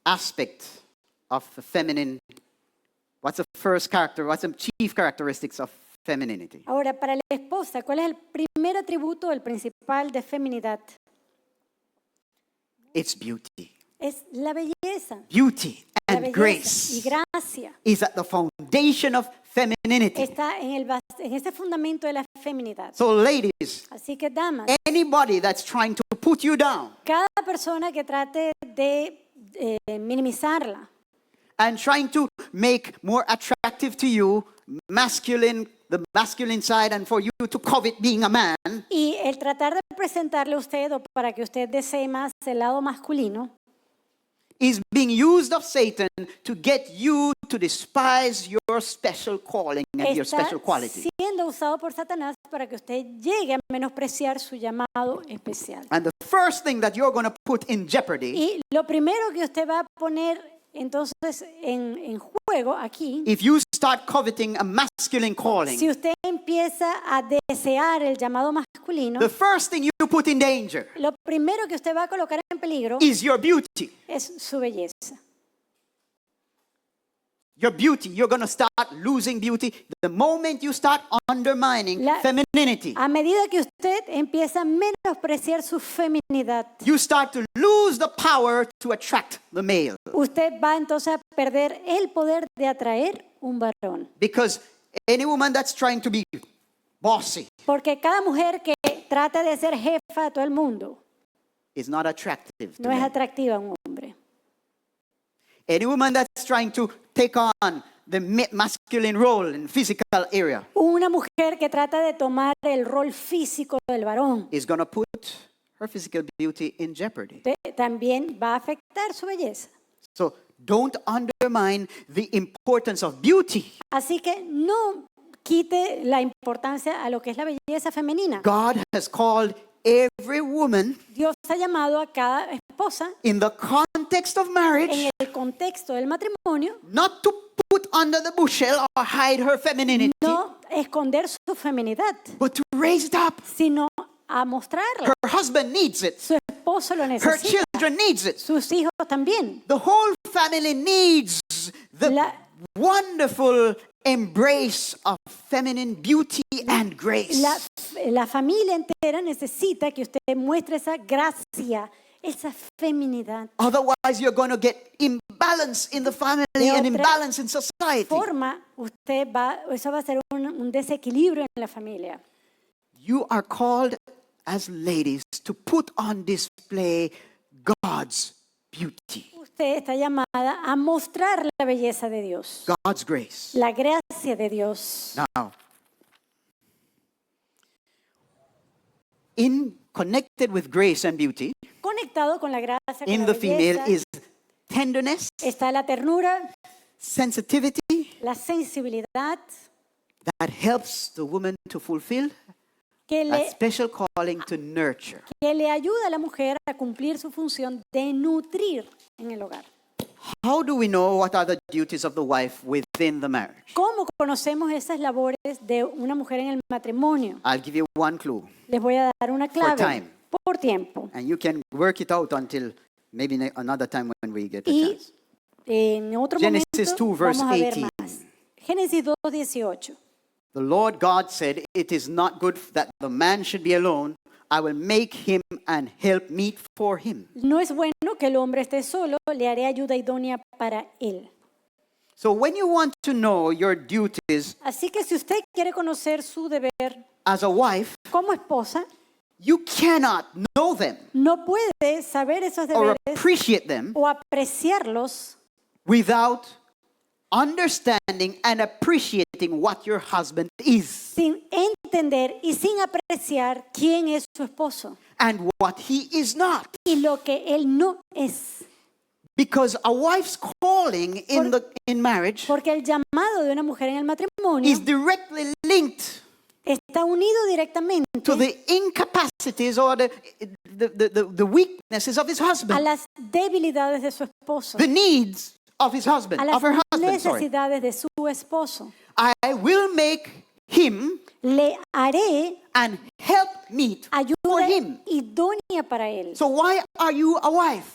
aspect of the feminine? What's the first character? What's the chief characteristics of femininity? Ahora, para la esposa, ¿cuál es el primer atributo, el principal de feminidad? It's beauty. es la belleza. Beauty La and belleza y grace gracia is at the foundation of femininity. está en este fundamento de la feminidad. So ladies, Así que, damas, anybody that's trying to put you down cada persona que trate de minimizarla and trying to make more attractive to you the masculine side and for you to covet being a man, y el tratar de presentarle a usted o para que usted desee más el lado masculino, is being used of Satan to get you to despise your special calling and your está special quality. siendo usado por Satanás para que usted llegue a menospreciar su llamado especial. And the first thing that you're going to put in jeopardy, Y lo primero que usted va a poner entonces en juego aquí, if you start coveting a masculine calling, si usted empieza a desear el llamado masculino, the first thing you put in danger lo primero que usted va a colocar en peligro is your beauty. es su belleza. Your beauty, you're going to start losing beauty the moment you start undermining femininity. A medida que usted empieza a menospreciar su feminidad, You start to lose the power to attract the male. usted va entonces a perder el poder de atraer un varón. Because any woman that's trying to be bossy Porque cada mujer que trata de ser jefa de todo el mundo is not attractive to no es men. atractiva a un hombre. Any woman that's trying to take on the masculine role in physical area Una mujer que trata de tomar el rol físico del varón is going to put her physical beauty in jeopardy. también va a afectar su belleza. So don't undermine the importance of beauty. Así que no quite la importancia a lo que es la belleza femenina. God has called every woman Dios ha llamado a cada esposa in the context of marriage en el contexto del matrimonio not to put under the bushel or hide her femininity, no esconder su feminidad, but to raise it up. sino a mostrarla. Her husband needs it. Su esposo lo Her necesita, children needs it. sus hijos también. The whole family needs the La- wonderful embrace of feminine beauty and grace. La familia entera necesita que usted muestre esa gracia, esa feminidad. Otherwise, you're going to get imbalance in the family De and otra imbalance in society. Forma, eso va a ser un desequilibrio en la familia. You are called as ladies to put on display God's beauty, Usted está llamada a mostrar la belleza de Dios, God's grace. la gracia de Dios. Now, connected with grace and beauty, Conectado con la gracia, con in la the female belleza, is tenderness, está la ternura, sensitivity la sensibilidad that helps the woman to fulfill que that special calling to nurture. le ayuda a la mujer a cumplir su función de nutrir en el hogar. How do we know what are the duties of the wife within the marriage? ¿Cómo conocemos esas labores de una mujer en el matrimonio? I'll give you one clue, Les voy a dar una clave time. por tiempo. and you can work it out until maybe another time when we get a Y chance. en otro Genesis momento 2, verse vamos a ver 18. más. Génesis 2:18. The Lord God said, "It is not good that the man should be alone. I will make him an helpmeet for him." No es bueno que el hombre esté solo, le haré ayuda idónea para él. So when you want to know your duties Así que si usted quiere conocer su deber as a wife, como esposa, you cannot know them no puede saber esos or deberes appreciate them o apreciarlos without understanding and appreciating what your husband is sin entender y sin apreciar quién es su esposo and what he is not. y lo que él no es. Because a wife's calling in marriage Porque el llamado de una mujer en el matrimonio is directly linked está unido directamente to the incapacities or the weaknesses of his a husband, las debilidades de su esposo, the needs of his husband, a las of her husband, sorry. necesidades de su esposo. I will make him Le haré an helpmeet for ayuda him. idónea para él. So why are you a wife?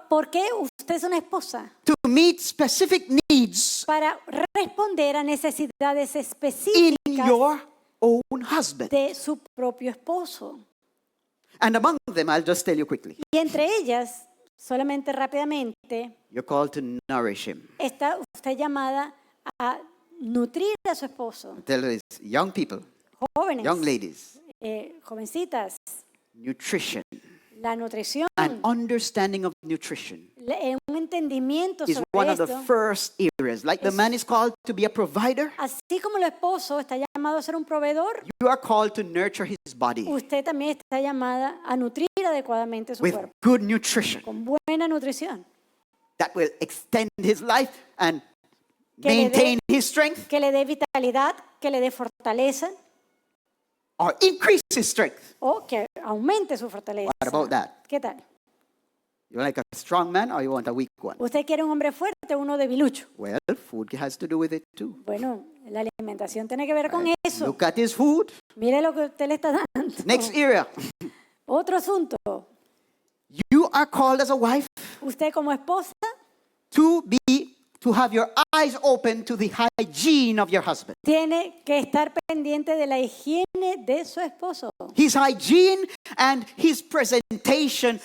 ¿Por qué usted es una esposa? To meet specific needs Para responder a necesidades in específicas your own husband. de su propio esposo. And among them, I'll just tell you quickly. Y entre ellas, Solamente rápidamente, you're called to nourish him. está usted llamada a nutrir a su esposo. Tell these young people, Jóvenes, young ladies, jovencitas, nutrition, la nutrición, an understanding of nutrition un entendimiento is one sobre of the esto. first areas. Like the man is called to be a provider, Así como el esposo está llamado a ser un proveedor, you are called to nurture his body usted también está llamada a nutrir adecuadamente su with cuerpo, good nutrition con buena nutrición, that will extend his life and Que le dé- maintain his strength que le dé vitalidad, que le dé fortaleza or increase his strength. o que aumente su fortaleza. What about that? ¿Qué tal? You like a strong man or you want a weak one? ¿Usted quiere un hombre fuerte o uno debilucho? Well, food has to do with it too. Bueno, la alimentación tiene que ver con eso. Look at his food. Mire lo que usted le está dando. Next area. Otro asunto. You are called as a wife Usted como esposa to have your eyes open to the hygiene of your husband. tiene que estar pendiente de la higiene de su esposo. His hygiene and his presentation,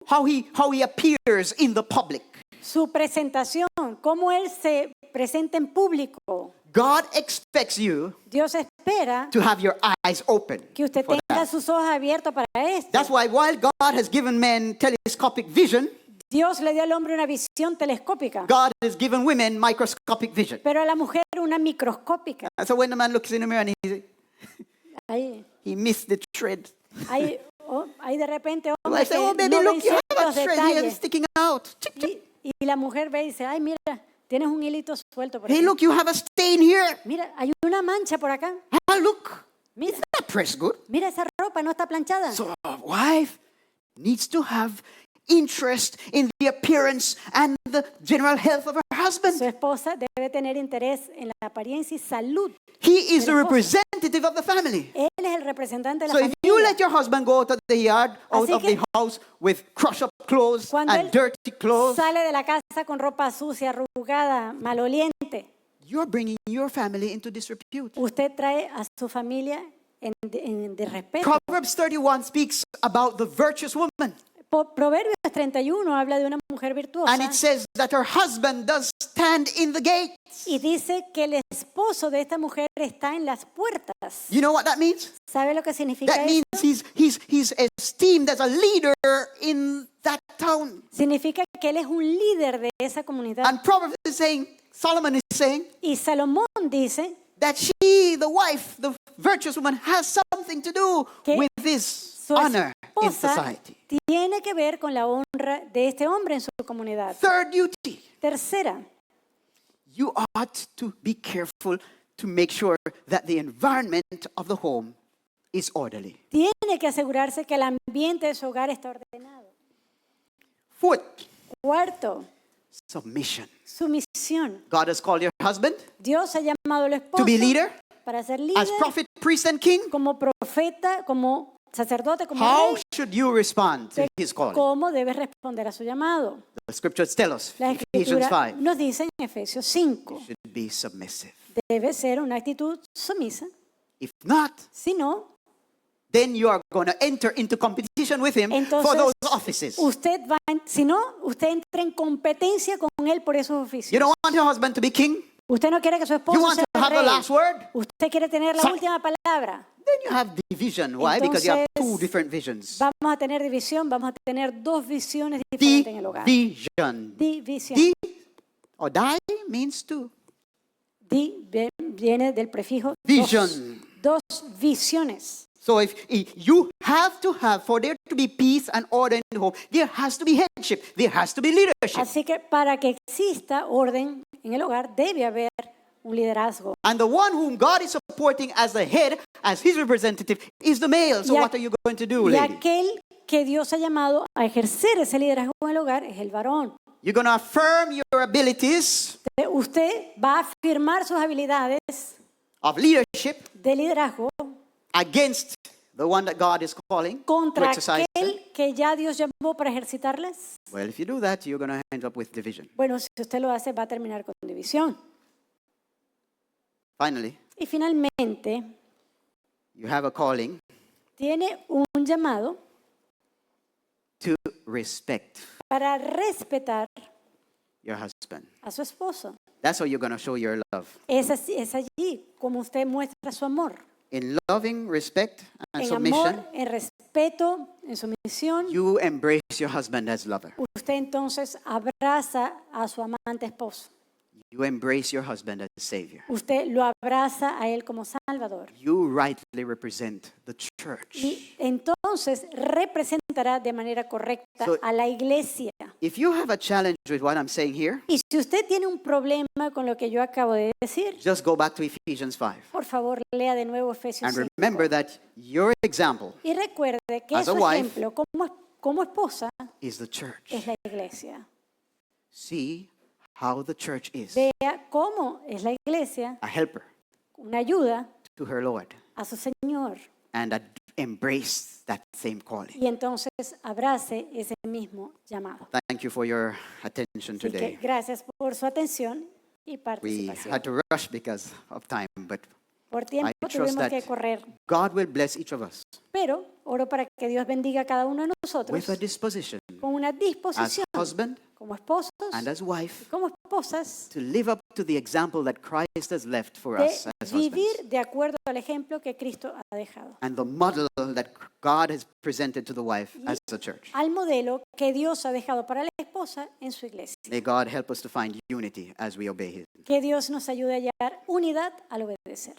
how he appears in the public. Su presentación, cómo él se presenta en público. God expects you Dios espera to have your eyes open que usted for tenga that. sus ojos abiertos para esto. That's why while God has given men telescopic vision, Dios le dio al hombre una visión telescópica, God has given women microscopic vision. pero a la mujer una microscópica. And so when the man looks in the mirror and Ahí, he missed the thread. ahí de repente I hombres say, que oh baby, no ven look, you have a ciertos thread here detalles. sticking out. Chick, chick. Y la mujer ve y dice, ay, mira, tienes un hilito suelto por Hey, aquí. look, you have a stain here. Mira, hay una mancha por acá. Ah, look, Mira, it's not pressed good. mira esa ropa, no está planchada. So a wife needs to have interest in the appearance and the general health of her Su husband. esposa debe tener interés en la apariencia y salud. He is the Del esposo. representative of the family. Él es el representante de la So if you familia. let your husband go out of the yard, out Así of que the house with crushed-up clothes Cuando and él dirty clothes, sale de la casa con ropa sucia, arrugada, maloliente, you're bringing your family into disrepute. usted trae a su familia en desrespeto. Proverbs 31 speaks about the virtuous woman. Proverbios 31 habla de una mujer virtuosa And it says that her husband does stand in the gate. y dice que el esposo de esta mujer está en las puertas. You know what that means? ¿Sabe lo que significa That eso? means he's esteemed as a leader in that town. Significa que él es un líder de esa comunidad. And Proverbs is saying, Solomon is saying, Y Salomón dice that she, the wife, the virtuous woman, has something to do Que with this su honor in esposa society. tiene que ver con la honra de este hombre en su comunidad. Third duty, Tercera, you ought to be careful to make sure that the environment of the home is orderly. tiene que asegurarse que el ambiente de su hogar está ordenado. Fourth, Cuarto, submission. sumisión. God has called your husband Dios ha llamado al esposo to be leader, para ser as líder, prophet, priest, and king. como profeta, como sacerdote, como How rey. should you respond to his calling? ¿Cómo debes responder a su llamado? The scriptures tell us, La Ephesians escritura 5, nos dice en Efesios 5, should be submissive. debe ser una actitud sumisa. If not, Si no, then you are going to enter into competition with him for entonces those offices. usted usted entra en competencia con él por esos You oficios. don't want your husband to be king? Usted no quiere que su You esposo want sea to have the rey. last word? Usted quiere tener la So- última palabra. Then you have division. Why? Because you have two Entonces, different visions. Vamos a tener división, vamos a tener dos visiones diferentes en el hogar. Division. División. Di or die means two. Viene del prefijo Vision. dos visiones. So if you have to have, for there to be peace and order in the home, there has to be headship. There has to be leadership. Así que para que exista orden en el hogar debe haber un liderazgo. And the one whom God is supporting as the head, as his representative, is the male. So Y a- what are you going to do, Y lady? aquel que Dios ha llamado a ejercer ese liderazgo en el hogar es el varón. You're going to affirm your abilities Usted va a afirmar sus habilidades of leadership de liderazgo against the one that God is calling to contra exercise. aquel que ya Dios llamó para ejercitarlas. Well, if you do that, you're going to end up with division. Bueno, si usted lo hace, va a terminar con división. Finally, Y finalmente, you have a calling tiene un llamado to respect para respetar your husband. a su esposo. That's how you're going to show your love. Es allí como usted muestra su amor. In loving respect and En submission, amor, en respeto, en sumisión, you embrace your husband as lover. usted entonces abraza a su amante esposo. You embrace your husband as Savior. Usted lo abraza a él como Salvador. You rightly represent the church. Y entonces representará de manera correcta So- a la iglesia. If you have a challenge with what I'm saying here, Y si usted tiene un problema con lo que yo acabo de decir, just go back to Ephesians 5. por favor lea de nuevo Efesios And 5. remember that your example Y recuerde que As a su wife, ejemplo como esposa is the church. es la iglesia. See how the church is Vea cómo es la iglesia a helper una ayuda to her Lord a su Señor. and embrace that same calling. Y entonces abrace ese mismo llamado. Thank you for your attention Así que today. gracias por su atención y We participación. had to rush because of time, but Por tiempo I trust tuvimos que that correr, God will bless each of us pero oro para que Dios bendiga a cada uno de nosotros with a disposition con una as disposición husband como esposos and as wife como esposas to live up to the example that Christ has left for de us as husbands vivir de acuerdo al ejemplo que Cristo ha dejado, and the model that God has presented to the wife as a church. al modelo que Dios ha dejado para la esposa en su iglesia. May God help us to find unity as we obey Him. Que Dios nos ayude a hallar unidad al obedecer.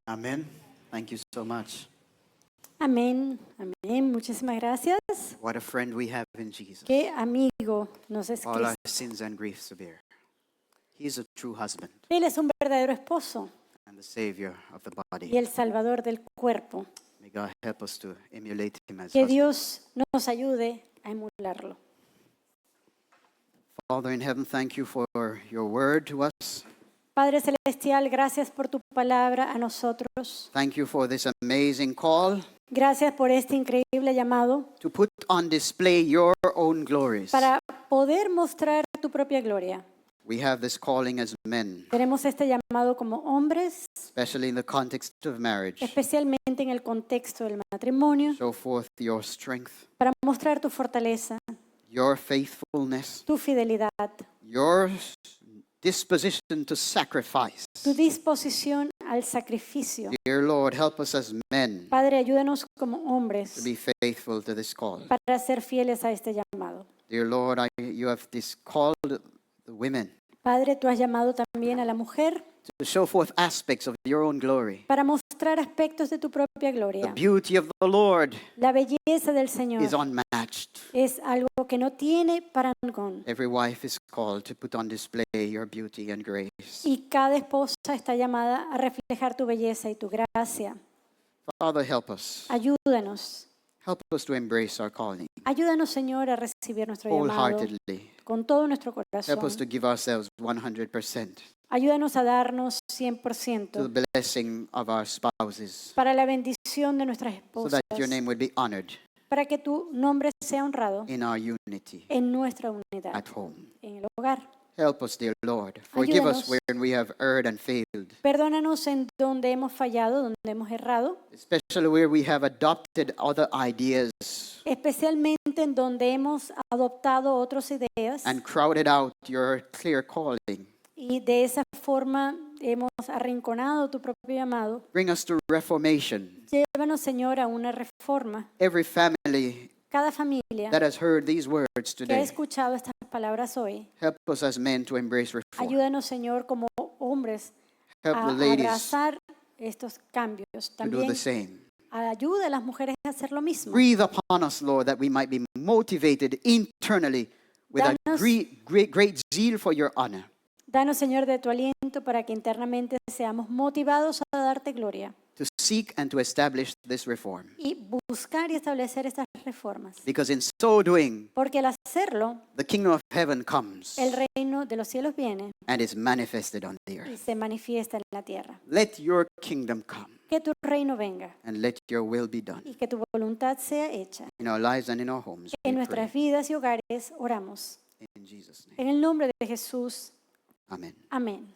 Amen. Thank you so much. Amén, amén. Muchísimas gracias. What a friend we have in Jesus. Qué amigo nos es All Cristo. our sins and griefs to bear. He's a true husband Él es un verdadero esposo and the Savior of the y body. el Salvador del cuerpo. May God help us to emulate Him as Que husband. Dios nos ayude a emularlo. Father in heaven, thank you for your word to us. Padre Celestial, gracias por tu palabra a nosotros. Thank you for this amazing call Gracias por este increíble llamado to put on display your own glories. para poder mostrar tu propia gloria. We have this calling as men, Tenemos este llamado como hombres, especially in the context of marriage. especialmente en el contexto del matrimonio, Show forth your strength, para mostrar tu fortaleza, your faithfulness, tu fidelidad, your disposition to sacrifice. tu disposición al sacrificio. Dear Lord, help us as men Padre, ayúdanos como to hombres be faithful to this call. para ser fieles a este llamado. Dear Lord, you have called the women Padre, tú has llamado también a la mujer to show forth aspects of your own glory. para mostrar aspectos de tu propia The gloria. beauty of the Lord La belleza del is Señor unmatched. es algo que no tiene parangón. Every wife is called to put on display your beauty and grace. Y cada esposa está llamada a reflejar tu belleza y tu gracia. Father, help us. Ayúdanos. Help us to embrace our calling Ayúdanos, Señor, a recibir nuestro llamado wholeheartedly. con todo nuestro Help us corazón. to give ourselves 100% Ayúdanos a darnos to 100% the blessing of our spouses, para la bendición de nuestras so esposas, that your name would be honored para que tu nombre sea honrado in our unity en nuestra unidad, at home. en el hogar. Help us, dear Lord. Forgive us Ayúdanos. when we have erred and failed, Perdónanos en donde hemos fallado, donde hemos errado, especially where we have adopted other ideas especialmente en donde hemos adoptado otras ideas and crowded out your clear calling. y de esa forma hemos arrinconado tu propio llamado. Bring us to reformation. Llévanos, Señor, a una reforma. Every family Cada familia that has heard these words que ha today, escuchado estas palabras hoy, help us as men to embrace reform. ayúdanos, Señor, como hombres Help a the ladies abrazar estos cambios. to do También the same. ayuda a las mujeres a hacer lo mismo. Breathe upon us, Lord, that we might be motivated internally with a Danos- great zeal for your honor. Danos, Señor, de tu aliento para que internamente seamos motivados a darte gloria To seek and to establish this reform. y buscar y establecer estas reformas. Because in so doing, Porque al hacerlo, the kingdom of heaven comes el reino de los cielos viene and is manifested on the y earth. se manifiesta en la tierra. Let your kingdom come Que tu reino venga and let your will be done y que tu voluntad sea hecha. in our lives and in our homes. En We nuestras pray. vidas y hogares oramos. In Jesus' name. En el nombre de Jesús. Amen. Amén.